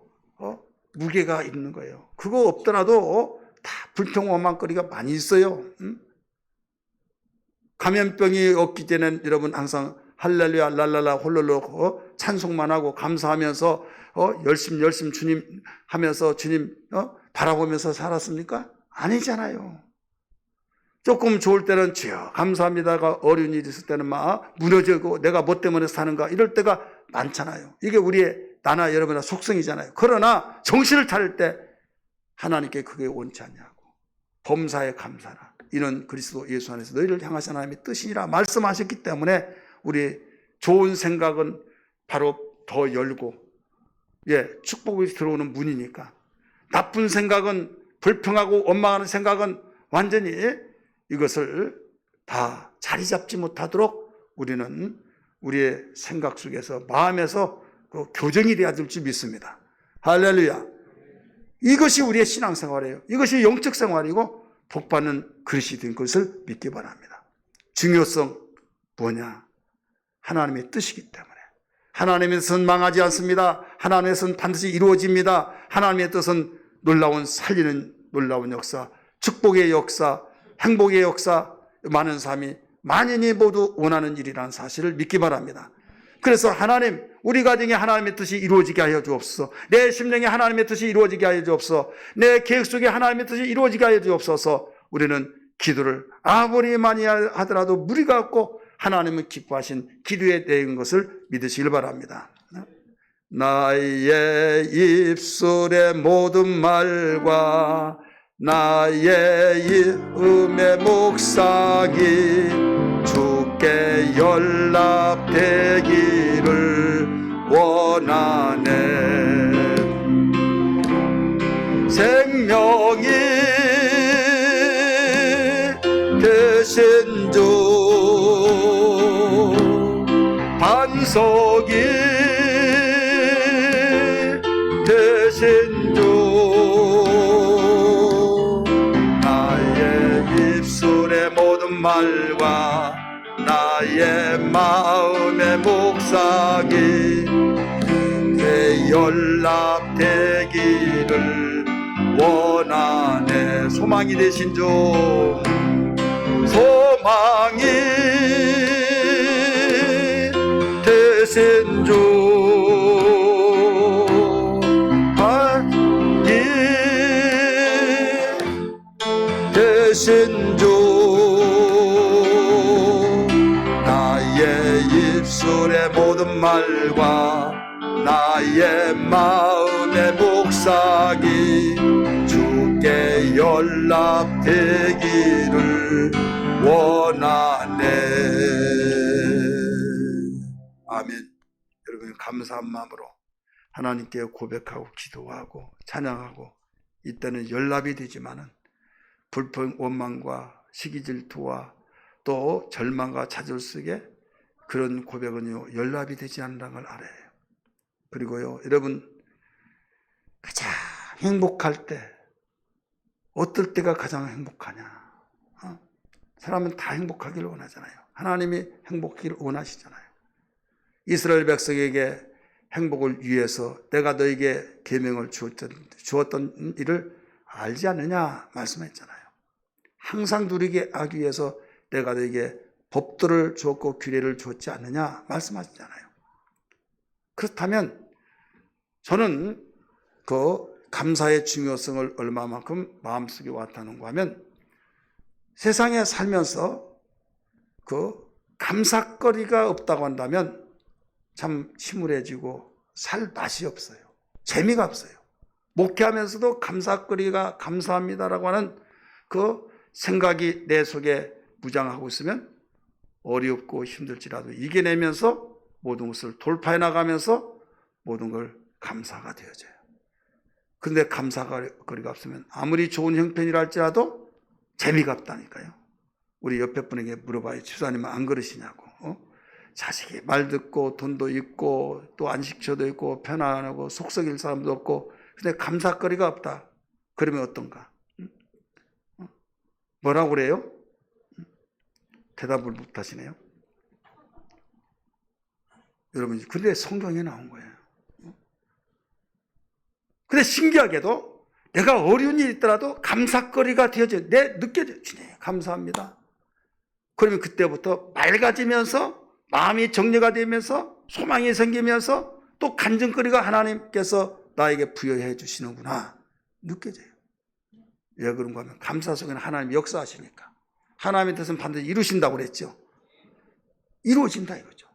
무게가 있는 거예요. 그거 없더라도 다 불평원망거리가 많이 있어요. 감염병이 없기 전에는 여러분 항상 할렐루야 랄랄라 홀롤로 찬송만 하고 감사하면서 열심히 주님 하면서 주님 바라보면서 살았습니까? 아니잖아요. 조금 좋을 때는 주여 감사합니다가 어려운 일이 있을 때는 막 무너지고 내가 뭐 때문에 사는가 이럴 때가 많잖아요. 이게 우리의 나나 여러분의 속성이잖아요. 그러나 정신을 차릴 때 하나님께 그게 원치 않냐고. 범사에 감사라. 이는 그리스도 예수 안에서 너희를 향하신 하나님의 뜻이니라 말씀하셨기 때문에 우리 좋은 생각은 바로 더 열고 축복이 들어오는 문이니까, 나쁜 생각은, 불평하고 원망하는 생각은 완전히 이것을 다 자리 잡지 못하도록 우리는 우리의 생각 속에서, 마음에서 그 교정이 되어야 될 줄 믿습니다. 할렐루야. 이것이 우리의 신앙생활이에요. 이것이 영적 생활이고 복받는 그릇이 된 것을 믿기 바랍니다. 중요성 뭐냐? 하나님의 뜻이기 때문에. 하나님의 뜻은 망하지 않습니다. 하나님의 뜻은 반드시 이루어집니다. 하나님의 뜻은 놀라운 살리는 놀라운 역사, 축복의 역사, 행복의 역사, 많은 사람이 만인이 모두 원하는 일이라는 사실을 믿기 바랍니다. 그래서 하나님, 우리 가정에 하나님의 뜻이 이루어지게 하여 주옵소서. 내 심령에 하나님의 뜻이 이루어지게 하여 주옵소서. 내 계획 속에 하나님의 뜻이 이루어지게 하여 주옵소서. 우리는 기도를 아무리 많이 하더라도 무리가 없고 하나님은 기뻐하신 기도에 대한 것을 믿으시길 바랍니다. 나의 입술의 모든 말과 나의 음의 묵상이 주께 연락되기를 원하네. 생명이 되신 주, 반석이 되신 주, 나의 입술의 모든 말과 나의 마음의 묵상이 주께 연락되기를 원하네. 소망이 되신 주, 소망이 되신 주, 반이 되신 주, 나의 입술의 모든 말과 나의 마음의 묵상이 주께 연락되기를 원하네. 아멘. 여러분, 감사한 마음으로 하나님께 고백하고 기도하고 찬양하고, 이때는 연락이 되지만은 불평, 원망과 시기 질투와 또 절망과 좌절 속에 그런 고백은요 연락이 되지 않는다는 걸 알아요. 그리고요, 여러분, 가장 행복할 때, 어떨 때가 가장 행복하냐? 사람은 다 행복하기를 원하잖아요. 하나님이 행복하기를 원하시잖아요. 이스라엘 백성에게 행복을 위해서 내가 너에게 계명을 주었던 일을 알지 않느냐 말씀했잖아요. 항상 누리게 하기 위해서 내가 너에게 법도를 주었고 규례를 주었지 않느냐 말씀하셨잖아요. 그렇다면 저는 그 감사의 중요성을 얼마만큼 마음속에 와닿는가 하면, 세상에 살면서 그 감사거리가 없다고 한다면 참 침울해지고 살 맛이 없어요. 재미가 없어요. 목회하면서도 감사거리가, 감사합니다라고 하는 그 생각이 내 속에 무장하고 있으면 어렵고 힘들지라도 이겨내면서 모든 것을 돌파해 나가면서 모든 걸 감사가 되어져요. 그런데 감사거리가 없으면 아무리 좋은 형편이라 할지라도 재미가 없다니까요. 우리 옆에 분에게 물어봐요. 집사님은 안 그러시냐고. 자식이 말 듣고 돈도 있고 또 안식처도 있고 편안하고 속 썩일 사람도 없고, 근데 감사거리가 없다. 그러면 어떤가? 뭐라고 그래요? 대답을 못 하시네요. 여러분, 근데 성경에 나온 거예요. 근데 신기하게도 내가 어려운 일이 있더라도 감사거리가 되어져, 느껴져. 주님 감사합니다. 그러면 그때부터 맑아지면서 마음이 정리가 되면서 소망이 생기면서 또 간증거리가 하나님께서 나에게 부여해 주시는구나 느껴져요. 왜 그런가 하면 감사 속에는 하나님이 역사하시니까. 하나님의 뜻은 반드시 이루신다고 그랬죠. 이루어진다 이거죠.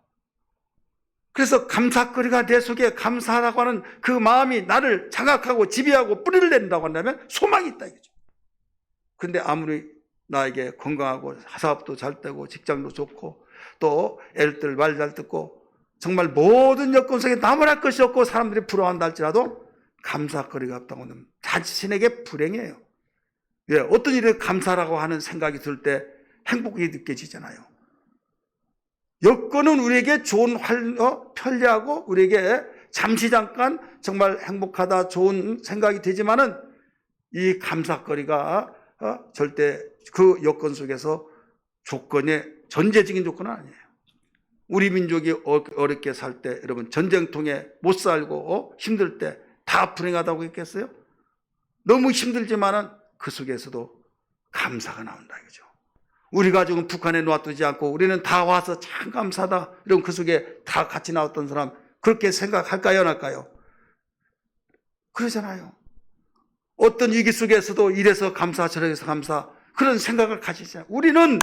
그래서 감사거리가 내 속에 감사하다고 하는 그 마음이 나를 장악하고 지배하고 뿌리를 낸다고 한다면 소망이 있다 이거죠. 근데 아무리 나에게 건강하고 사업도 잘 되고 직장도 좋고 또 애들 말 잘 듣고 정말 모든 여건 속에 나무랄 것이 없고 사람들이 부러워한다 할지라도 감사거리가 없다고 하면 자신에게 불행해요. 예, 어떤 일에 감사라고 하는 생각이 들 때 행복이 느껴지잖아요. 여건은 우리에게 좋은 편리하고 우리에게 잠시 잠깐 정말 행복하다 좋은 생각이 되지만은 이 감사거리가 절대 그 여건 속에서 조건의 전제적인 조건은 아니에요. 우리 민족이 어렵게 살 때 여러분 전쟁통에 못 살고 힘들 때 다 불행하다고 했겠어요? 너무 힘들지만은 그 속에서도 감사가 나온다 이거죠. 우리 가족은 북한에 놔두지 않고 우리는 다 와서 참 감사하다. 이런 그 속에 다 같이 나왔던 사람 그렇게 생각할까요? 안 할까요? 그러잖아요. 어떤 위기 속에서도 이래서 감사 저래서 감사 그런 생각을 가지잖아요. 우리는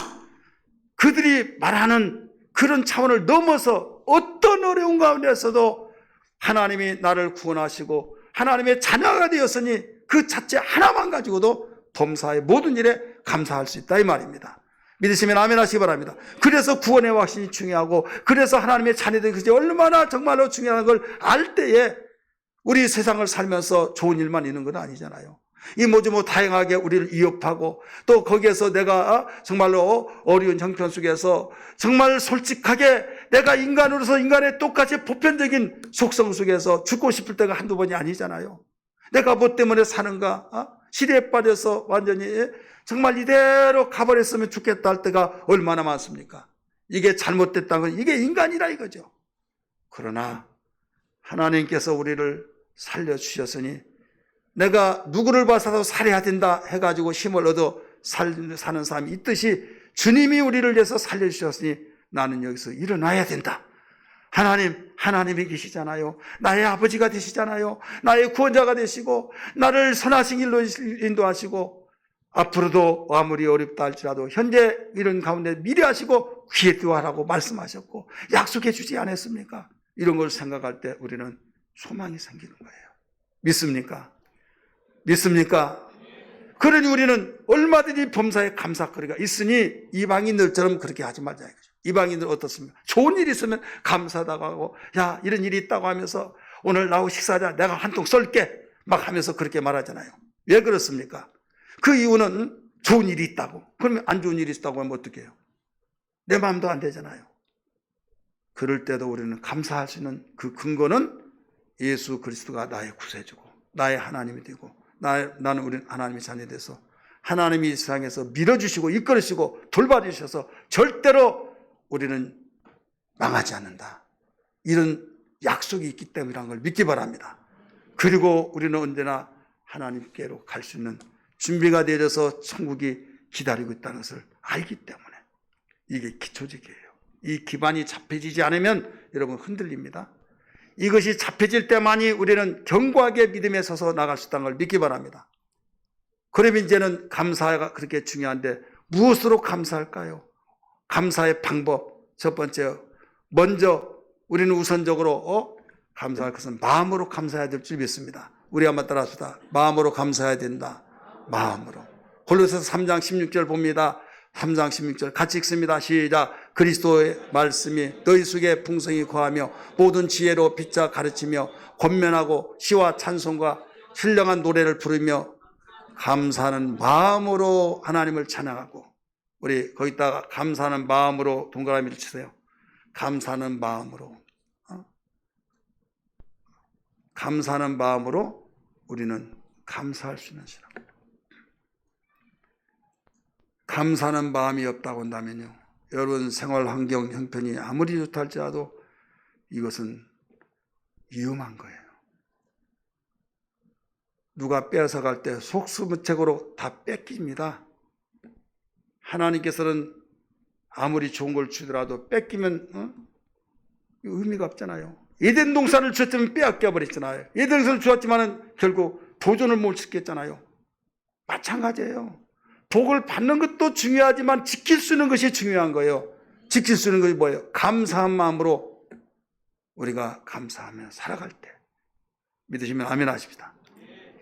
그들이 말하는 그런 차원을 넘어서 어떤 어려운 가운데서도 하나님이 나를 구원하시고 하나님의 자녀가 되었으니 그 자체 하나만 가지고도 범사의 모든 일에 감사할 수 있다 이 말입니다. 믿으시면 아멘 하시기 바랍니다. 그래서 구원의 확신이 중요하고 그래서 하나님의 자녀된 것이 얼마나 정말로 중요한 걸 알 때에 우리 세상을 살면서 좋은 일만 있는 건 아니잖아요. 이 뭐지 다양하게 우리를 위협하고 또 거기에서 내가 정말로 어려운 형편 속에서 정말 솔직하게 내가 인간으로서 인간의 똑같이 보편적인 속성 속에서 죽고 싶을 때가 한두 번이 아니잖아요. 내가 뭐 때문에 사는가? 시대에 빠져서 완전히 정말 이대로 가버렸으면 좋겠다 할 때가 얼마나 많습니까? 이게 잘못됐다는 건 이게 인간이라 이거죠. 그러나 하나님께서 우리를 살려주셨으니 내가 누구를 봐서도 살아야 된다 해가지고 힘을 얻어 사는 사람이 있듯이 주님이 우리를 위해서 살려주셨으니 나는 여기서 일어나야 된다. 하나님이 계시잖아요. 나의 아버지가 되시잖아요. 나의 구원자가 되시고 나를 선하신 길로 인도하시고 앞으로도 아무리 어렵다 할지라도 현재 이런 가운데 미리 하시고 귀에 띄워하라고 말씀하셨고 약속해 주지 않았습니까? 이런 걸 생각할 때 우리는 소망이 생기는 거예요. 믿습니까? 믿습니까? 그러니 우리는 얼마든지 범사에 감사거리가 있으니 이방인들처럼 그렇게 하지 말자 이거죠. 이방인들 어떻습니까? 좋은 일이 있으면 감사하다고 하고 야 이런 일이 있다고 하면서 오늘 나하고 식사하자 내가 한 통 쏠게 막 하면서 그렇게 말하잖아요. 왜 그렇습니까? 그 이유는 좋은 일이 있다고. 그러면 안 좋은 일이 있다고 하면 어떻게 해요? 내 마음도 안 되잖아요. 그럴 때도 우리는 감사할 수 있는 그 근거는 예수 그리스도가 나의 구세주고 나의 하나님이 되고 나는 우리 하나님의 자녀 돼서 하나님이 이 세상에서 밀어주시고 이끌으시고 돌봐주셔서 절대로 우리는 망하지 않는다. 이런 약속이 있기 때문이라는 걸 믿기 바랍니다. 그리고 우리는 언제나 하나님께로 갈 수 있는 준비가 되어서 천국이 기다리고 있다는 것을 알기 때문에 이게 기초적이에요. 이 기반이 잡혀지지 않으면 여러분 흔들립니다. 이것이 잡혀질 때만이 우리는 견고하게 믿음에 서서 나갈 수 있다는 걸 믿기 바랍니다. 그러면 이제는 감사가 그렇게 중요한데 무엇으로 감사할까요? 감사의 방법 첫 번째 먼저 우리는 우선적으로 감사할 것은 마음으로 감사해야 될 줄 믿습니다. 우리 한번 따라합시다. 마음으로 감사해야 된다. 마음으로. 골로새서 3장 16절 봅니다. 3장 16절 같이 읽습니다. 시작. 그리스도의 말씀이 너희 속에 풍성히 거하며 모든 지혜로 빛자 가르치며 권면하고 시와 찬송과 신령한 노래를 부르며 감사하는 마음으로 하나님을 찬양하고 우리 거기다가 감사하는 마음으로 동그라미를 치세요. 감사하는 마음으로 감사하는 마음으로 우리는 감사할 수 있는 신앙. 감사하는 마음이 없다고 한다면요. 여러분 생활 환경 형편이 아무리 좋다 할지라도 이것은 위험한 거예요. 누가 빼앗아갈 때 속수무책으로 다 뺏깁니다. 하나님께서는 아무리 좋은 걸 주더라도 뺏기면 의미가 없잖아요. 에덴 동산을 주었지만 빼앗겨 버렸잖아요. 에덴 동산을 주었지만 결국 도전을 못 지켰잖아요. 마찬가지예요. 복을 받는 것도 중요하지만 지킬 수 있는 것이 중요한 거예요. 지킬 수 있는 것이 뭐예요? 감사한 마음으로 우리가 감사하며 살아갈 때 믿으시면 아멘 하십시다.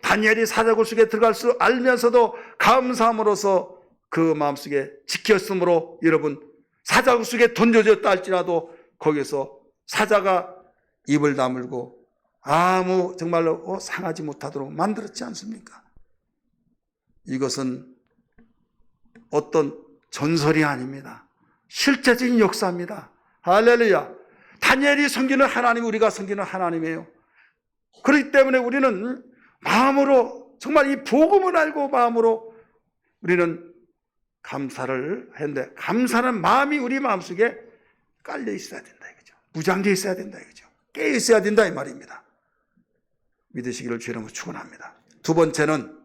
다니엘이 사자굴 속에 들어갈 수 알면서도 감사함으로써 그 마음속에 지켰으므로 여러분 사자굴 속에 던져졌다 할지라도 거기서 사자가 입을 다물고 아무 정말로 상하지 못하도록 만들었지 않습니까? 이것은 어떤 전설이 아닙니다. 실제적인 역사입니다. 할렐루야. 다니엘이 섬기는 하나님, 우리가 섬기는 하나님이에요. 그렇기 때문에 우리는 마음으로 정말 이 복음을 알고 마음으로 우리는 감사를 했는데, 감사는 마음이 우리 마음속에 깔려 있어야 된다 이거죠. 무장되어 있어야 된다 이거죠. 깨어 있어야 된다 이 말입니다. 믿으시기를 주님으로 축원합니다. 두 번째는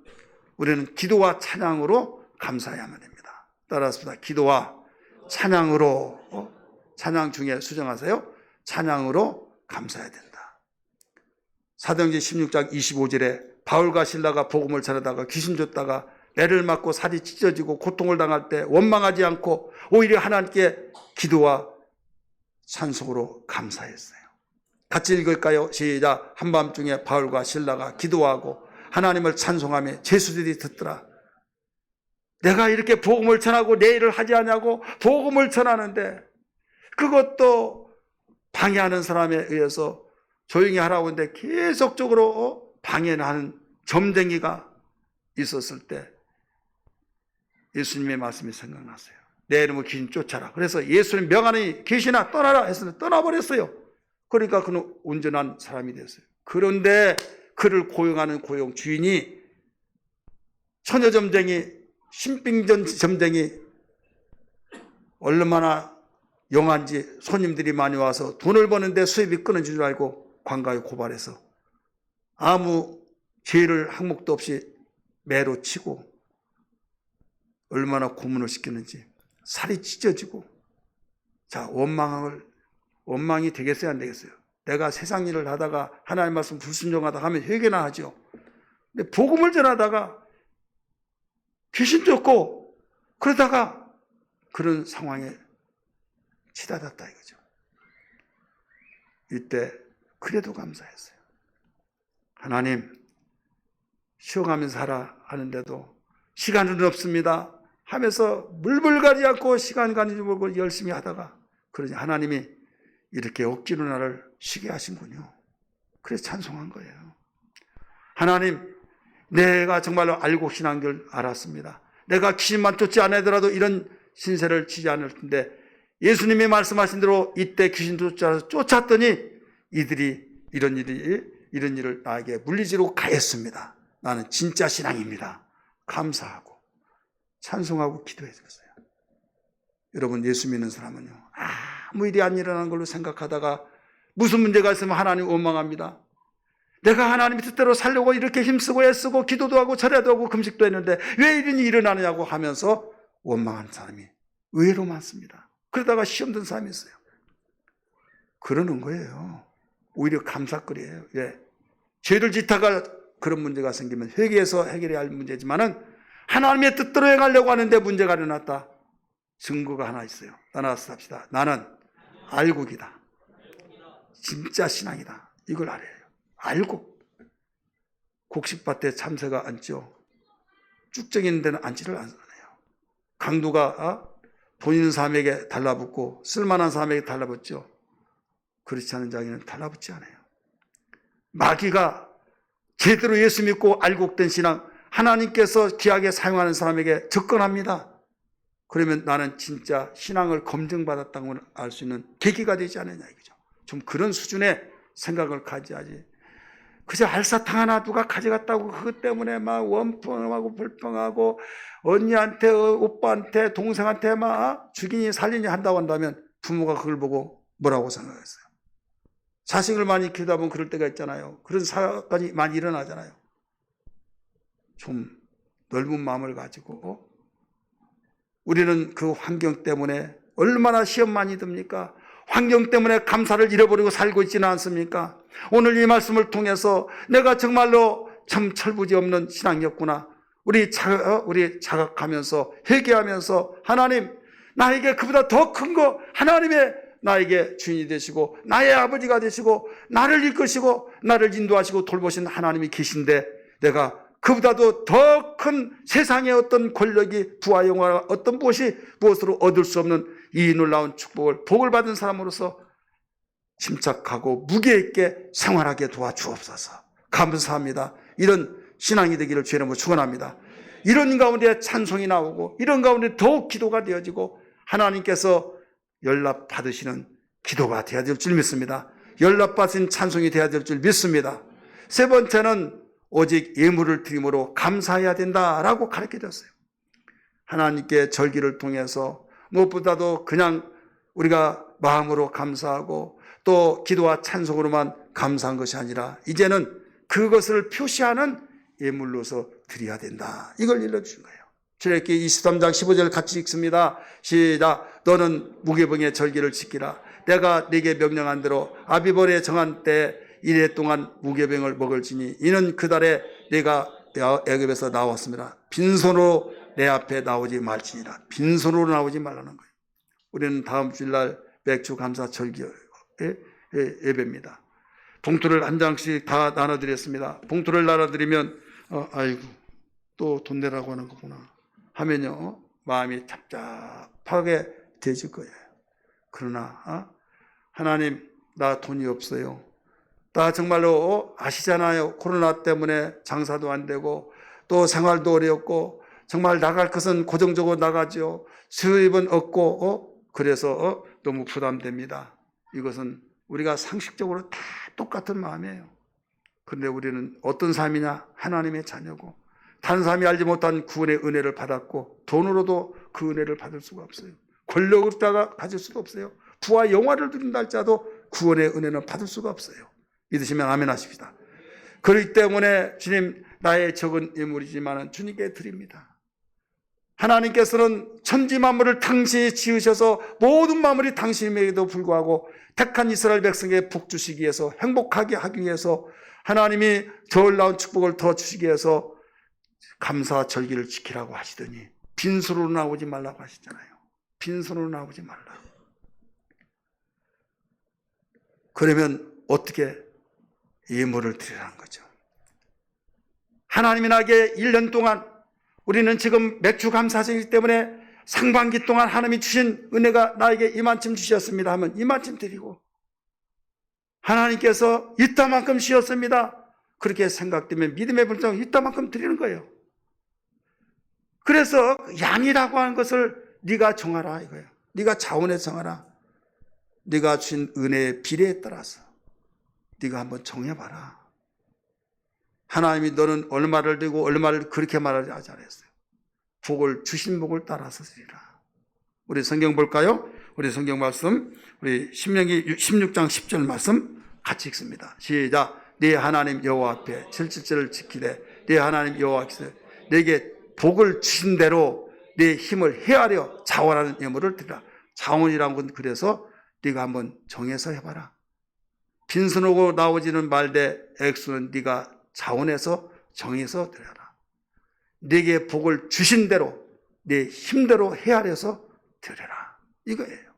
우리는 기도와 찬양으로 감사해야만 됩니다. 따라합시다. 기도와 찬양으로, 찬양 중에 수정하세요. 찬양으로 감사해야 된다. 사도행전 16장 25절에 바울과 실라가 복음을 전하다가 귀신 줬다가 매를 맞고 살이 찢어지고 고통을 당할 때 원망하지 않고 오히려 하나님께 기도와 찬송으로 감사했어요. 같이 읽을까요? 시작. 한밤중에 바울과 실라가 기도하고 하나님을 찬송하며 제수들이 듣더라. 내가 이렇게 복음을 전하고 내 일을 하지 않냐고 복음을 전하는데 그것도 방해하는 사람에 의해서 조용히 하라고 하는데 계속적으로 방해하는 점쟁이가 있었을 때 예수님의 말씀이 생각났어요. 내 이름을 귀신 쫓아라. 그래서 예수님 명하니 귀신아 떠나라 했을 때 떠나버렸어요. 그러니까 그는 온전한 사람이 됐어요. 그런데 그를 고용하는 고용 주인이 처녀점쟁이, 신빙전 점쟁이 얼마나 영한지 손님들이 많이 와서 돈을 버는데 수입이 끊어진 줄 알고 관가에 고발해서 아무 죄를 항목도 없이 매로 치고 얼마나 고문을 시키는지 살이 찢어지고 자 원망이 되겠어요 안 되겠어요? 내가 세상 일을 하다가 하나님 말씀 불순종하다 하면 회개나 하죠. 근데 복음을 전하다가 귀신 쫓고 그러다가 그런 상황에 치닫았다 이거죠. 이때 그래도 감사했어요. 하나님 쉬어가면서 하라 하는데도 시간은 없습니다 하면서 물불가지 않고 시간 가지지 말고 열심히 하다가 그러니 하나님이 이렇게 억지로 나를 쉬게 하신군요. 그래서 찬송한 거예요. 하나님 내가 정말로 알고 신한 줄 알았습니다. 내가 귀신만 쫓지 않으더라도 이런 신세를 지지 않을 텐데 예수님이 말씀하신 대로 이때 귀신 쫓았더니 이들이 이런 일을 나에게 물리지로 가했습니다. 나는 진짜 신앙입니다. 감사하고 찬송하고 기도해 줬어요. 여러분 예수 믿는 사람은요 아무 일이 안 일어나는 걸로 생각하다가 무슨 문제가 있으면 하나님 원망합니다. 내가 하나님의 뜻대로 살려고 이렇게 힘쓰고 애쓰고 기도도 하고 절야도 하고 금식도 했는데 왜 이런 일이 일어나느냐고 하면서 원망하는 사람이 의외로 많습니다. 그러다가 시험 든 사람이 있어요. 그러는 거예요. 오히려 감사거리예요. 왜? 죄를 짓다가 그런 문제가 생기면 회개해서 해결해야 할 문제지만은 하나님의 뜻대로 행하려고 하는데 문제가 일어났다. 증거가 하나 있어요. 따라서 합시다. 나는 알고기다. 진짜 신앙이다. 이걸 알아야 해요. 알고 곡식밭에 참새가 앉죠. 쭉정이 있는 데는 앉지를 않아요. 강도가 돈 있는 사람에게 달라붙고 쓸만한 사람에게 달라붙죠. 그렇지 않은 자에게는 달라붙지 않아요. 마귀가 제대로 예수 믿고 알곡된 신앙 하나님께서 귀하게 사용하는 사람에게 접근합니다. 그러면 나는 진짜 신앙을 검증받았다고 알 수 있는 계기가 되지 않느냐 이거죠. 좀 그런 수준의 생각을 가져야지. 그저 알사탕 하나 누가 가져갔다고 그것 때문에 막 원통하고 불평하고 언니한테 오빠한테 동생한테 막 죽이니 살리니 한다고 한다면 부모가 그걸 보고 뭐라고 생각했어요? 자식을 많이 키우다 보면 그럴 때가 있잖아요. 그런 사건이 많이 일어나잖아요. 좀 넓은 마음을 가지고 우리는 그 환경 때문에 얼마나 시험 많이 듭니까? 환경 때문에 감사를 잃어버리고 살고 있지는 않습니까? 오늘 이 말씀을 통해서 내가 정말로 참 철부지 없는 신앙이었구나. 우리 자각하면서 회개하면서 하나님 나에게 그보다 더 큰 거 하나님의 나에게 주인이 되시고 나의 아버지가 되시고 나를 이끄시고 나를 인도하시고 돌보신 하나님이 계신데 내가 그보다도 더 큰 세상의 어떤 권력이 부와 영화가 어떤 무엇으로 얻을 수 없는 이 놀라운 축복을 복을 받은 사람으로서 침착하고 무게 있게 생활하게 도와주옵소서. 감사합니다. 이런 신앙이 되기를 주의 이름으로 축원합니다. 이런 가운데 찬송이 나오고 이런 가운데 더욱 기도가 되어지고 하나님께서 연락 받으시는 기도가 되어야 될 줄 믿습니다. 연락 받으신 찬송이 되어야 될 줄 믿습니다. 세 번째는 오직 예물을 드림으로 감사해야 된다라고 가르쳐줬어요. 하나님께 절기를 통해서 무엇보다도 그냥 우리가 마음으로 감사하고 또 기도와 찬송으로만 감사한 것이 아니라 이제는 그것을 표시하는 예물로서 드려야 된다. 이걸 일러주신 거예요. 출애굽기 23장 15절 같이 읽습니다. 시작. 너는 무교병의 절기를 지키라. 내가 네게 명령한 대로 아비벌에 정한 때 이래 동안 무교병을 먹을지니 이는 그달에 내가 애굽에서 나왔습니다. 빈손으로 내 앞에 나오지 말지니라. 빈손으로 나오지 말라는 거예요. 우리는 다음 주일날 맥주 감사 절기 예배입니다. 봉투를 한 장씩 다 나눠드렸습니다. 봉투를 나눠드리면 아이고 또 돈 내라고 하는 거구나 하면요 마음이 답답하게 되질 거예요. 그러나 하나님 나 돈이 없어요. 나 정말로 아시잖아요. 코로나 때문에 장사도 안 되고 또 생활도 어렵고 정말 나갈 것은 고정적으로 나가죠. 수입은 없고 그래서 너무 부담됩니다. 이것은 우리가 상식적으로 다 똑같은 마음이에요. 그런데 우리는 어떤 삶이냐? 하나님의 자녀고 다른 사람이 알지 못한 구원의 은혜를 받았고 돈으로도 그 은혜를 받을 수가 없어요. 권력을 따가 가질 수도 없어요. 부와 영화를 누린다 할지라도 구원의 은혜는 받을 수가 없어요. 믿으시면 아멘 하십시다. 그렇기 때문에 주님 나의 적은 예물이지만 주님께 드립니다. 하나님께서는 천지 만물을 당신이 지으셔서 모든 만물이 당신에게도 불구하고 택한 이스라엘 백성에게 복 주시기 위해서 행복하게 하기 위해서 하나님이 더 나은 축복을 더 주시기 위해서 감사 절기를 지키라고 하시더니 빈손으로 나오지 말라고 하시잖아요. 빈손으로 나오지 말라. 그러면 어떻게 예물을 드리라는 거죠. 하나님이 나에게 1년 동안 우리는 지금 맥주 감사절이기 때문에 상반기 동안 하나님이 주신 은혜가 나에게 이만큼 주셨습니다 하면 이만큼 드리고 하나님께서 이따만큼 주셨습니다. 그렇게 생각되면 믿음의 분정 이따만큼 드리는 거예요. 그래서 양이라고 하는 것을 네가 정하라 이거예요. 네가 자원해서 정하라. 네가 주신 은혜의 비례에 따라서 네가 한번 정해봐라. 하나님이 너는 얼마를 드리고 얼마를 그렇게 말하지 않았어요. 복을 주신 복을 따라서 드리라. 우리 성경 볼까요? 우리 성경 말씀 우리 신명기 16장 10절 말씀 같이 읽습니다. 시작. 네 하나님 여호와 앞에 7.7절을 지키되 네 하나님 여호와께서 네게 복을 주신 대로 네 힘을 헤아려 자원하는 예물을 드리라. 자원이란 건 그래서 네가 한번 정해서 해봐라. 빈손으로 나오지는 말되 액수는 네가 자원해서 정해서 드려라. 네게 복을 주신 대로 네 힘대로 헤아려서 드려라. 이거예요.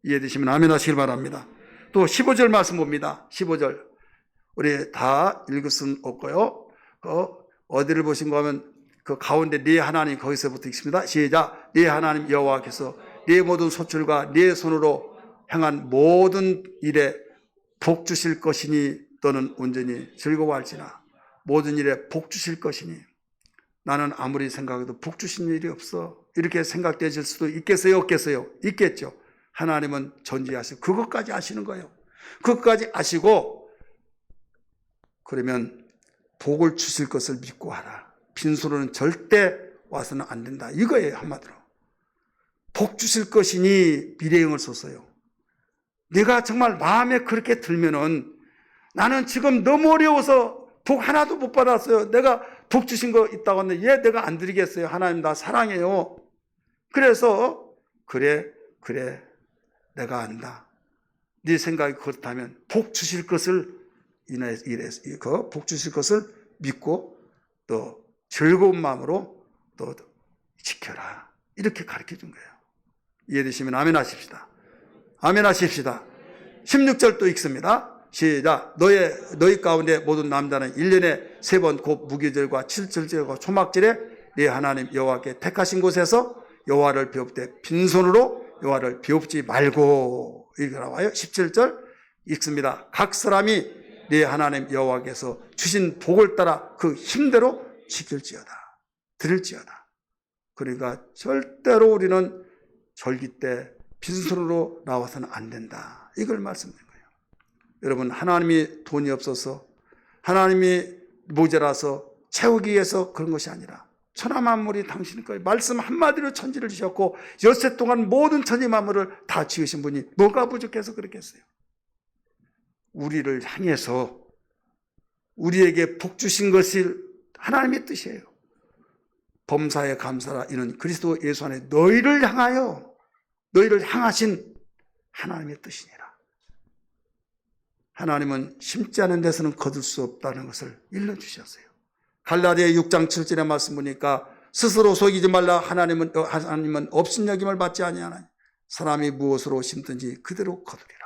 이해되시면 아멘 하시길 바랍니다. 또 15절 말씀 봅니다. 15절 우리 다 읽을 수는 없고요. 어디를 보신가 하면 그 가운데 네 하나님 거기서부터 읽습니다. 시작. 네 하나님 여호와께서 네 모든 소출과 네 손으로 행한 모든 일에 복 주실 것이니 너는 온전히 즐거워할지나. 모든 일에 복 주실 것이니 나는 아무리 생각해도 복 주신 일이 없어. 이렇게 생각되실 수도 있겠어요? 없겠어요? 있겠죠. 하나님은 전지하시고 그것까지 아시는 거예요. 그것까지 아시고 그러면 복을 주실 것을 믿고 하라. 빈손으로는 절대 와서는 안 된다. 이거예요. 한마디로. 복 주실 것이니 미래형을 썼어요. 내가 정말 마음에 그렇게 들면은 나는 지금 너무 어려워서 복 하나도 못 받았어요. 내가 복 주신 거 있다고 하는데 얘 내가 안 드리겠어요. 하나님 나 사랑해요. 그래서 그래 내가 안다. 네 생각이 그렇다면 복 주실 것을 복 주실 것을 믿고 또 즐거운 마음으로 또 지켜라. 이렇게 가르쳐 준 거예요. 이해되시면 아멘 하십시다. 아멘 하십시다. 16절 또 읽습니다. 시작. 너희 가운데 모든 남자는 1년에 3번 곧 무교절과 칠칠절과 초막절에 네 하나님 여호와께 택하신 곳에서 여호와를 비옵되 빈손으로 여호와를 비옵지 말고, 이렇게 나와요. 17절 읽습니다. 각 사람이 네 하나님 여호와께서 주신 복을 따라 그 힘대로 지킬지어다, 드릴지어다. 그러니까 절대로 우리는 절기 때 빈손으로 나와서는 안 된다, 이걸 말씀드린 거예요. 여러분, 하나님이 돈이 없어서, 하나님이 모자라서 채우기 위해서 그런 것이 아니라 천하 만물이 당신 거예요. 말씀 한마디로 천지를 지셨고 엿새 동안 모든 천지 만물을 다 지으신 분이 뭐가 부족해서 그렇겠어요? 우리를 향해서 우리에게 복 주신 것이 하나님의 뜻이에요. 범사에 감사라, 이는 그리스도 예수 안에 너희를 향하여, 너희를 향하신 하나님의 뜻이니라. 하나님은 심지 않은 데서는 거둘 수 없다는 것을 일러주셨어요. 갈라디아 6장 7절의 말씀 보니까 스스로 속이지 말라. 하나님은 업신여김을 받지 아니하나니 사람이 무엇으로 심든지 그대로 거두리라.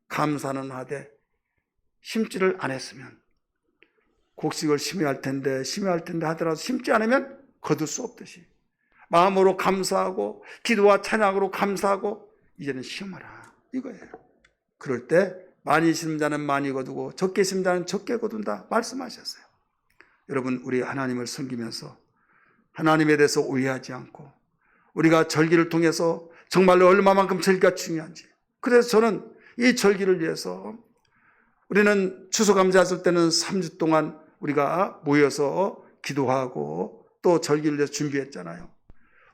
감사는 하되 심지를 안 했으면 곡식을 심어야 할 텐데 하더라도 심지 않으면 거둘 수 없듯이 마음으로 감사하고 기도와 찬양으로 감사하고 이제는 심어라, 이거예요. 그럴 때 많이 심은 자는 많이 거두고 적게 심은 자는 적게 거둔다 말씀하셨어요. 여러분, 우리 하나님을 섬기면서 하나님에 대해서 오해하지 않고 우리가 절기를 통해서 정말로 얼마만큼 절기가 중요한지, 그래서 저는 이 절기를 위해서 우리는 추수감사했을 때는 3주 동안 우리가 모여서 기도하고 또 절기를 위해서 준비했잖아요.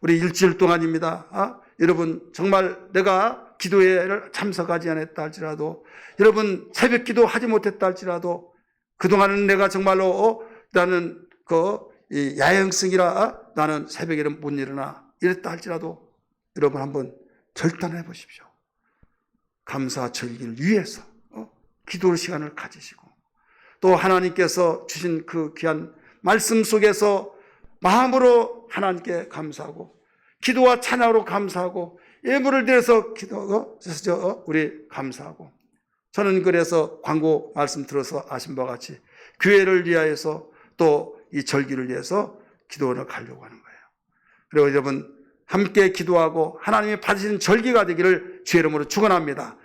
우리 일주일 동안입니다. 여러분, 정말 내가 기도회를 참석하지 않았다 할지라도, 여러분 새벽 기도 하지 못했다 할지라도, 그동안은 내가 정말로 나는 야영성이라 나는 새벽에는 못 일어나 이랬다 할지라도 여러분 한번 결단해 보십시오. 감사 절기를 위해서 기도 시간을 가지시고 또 하나님께서 주신 그 귀한 말씀 속에서 마음으로 하나님께 감사하고 기도와 찬양으로 감사하고 예물을 드려서 우리 감사하고, 저는 그래서 광고 말씀 들어서 아신 바와 같이 교회를 위하여서 또 이 절기를 위해서 기도를 가려고 하는 거예요. 그리고 여러분 함께 기도하고 하나님이 받으신 절기가 되기를 주의 이름으로 축원합니다.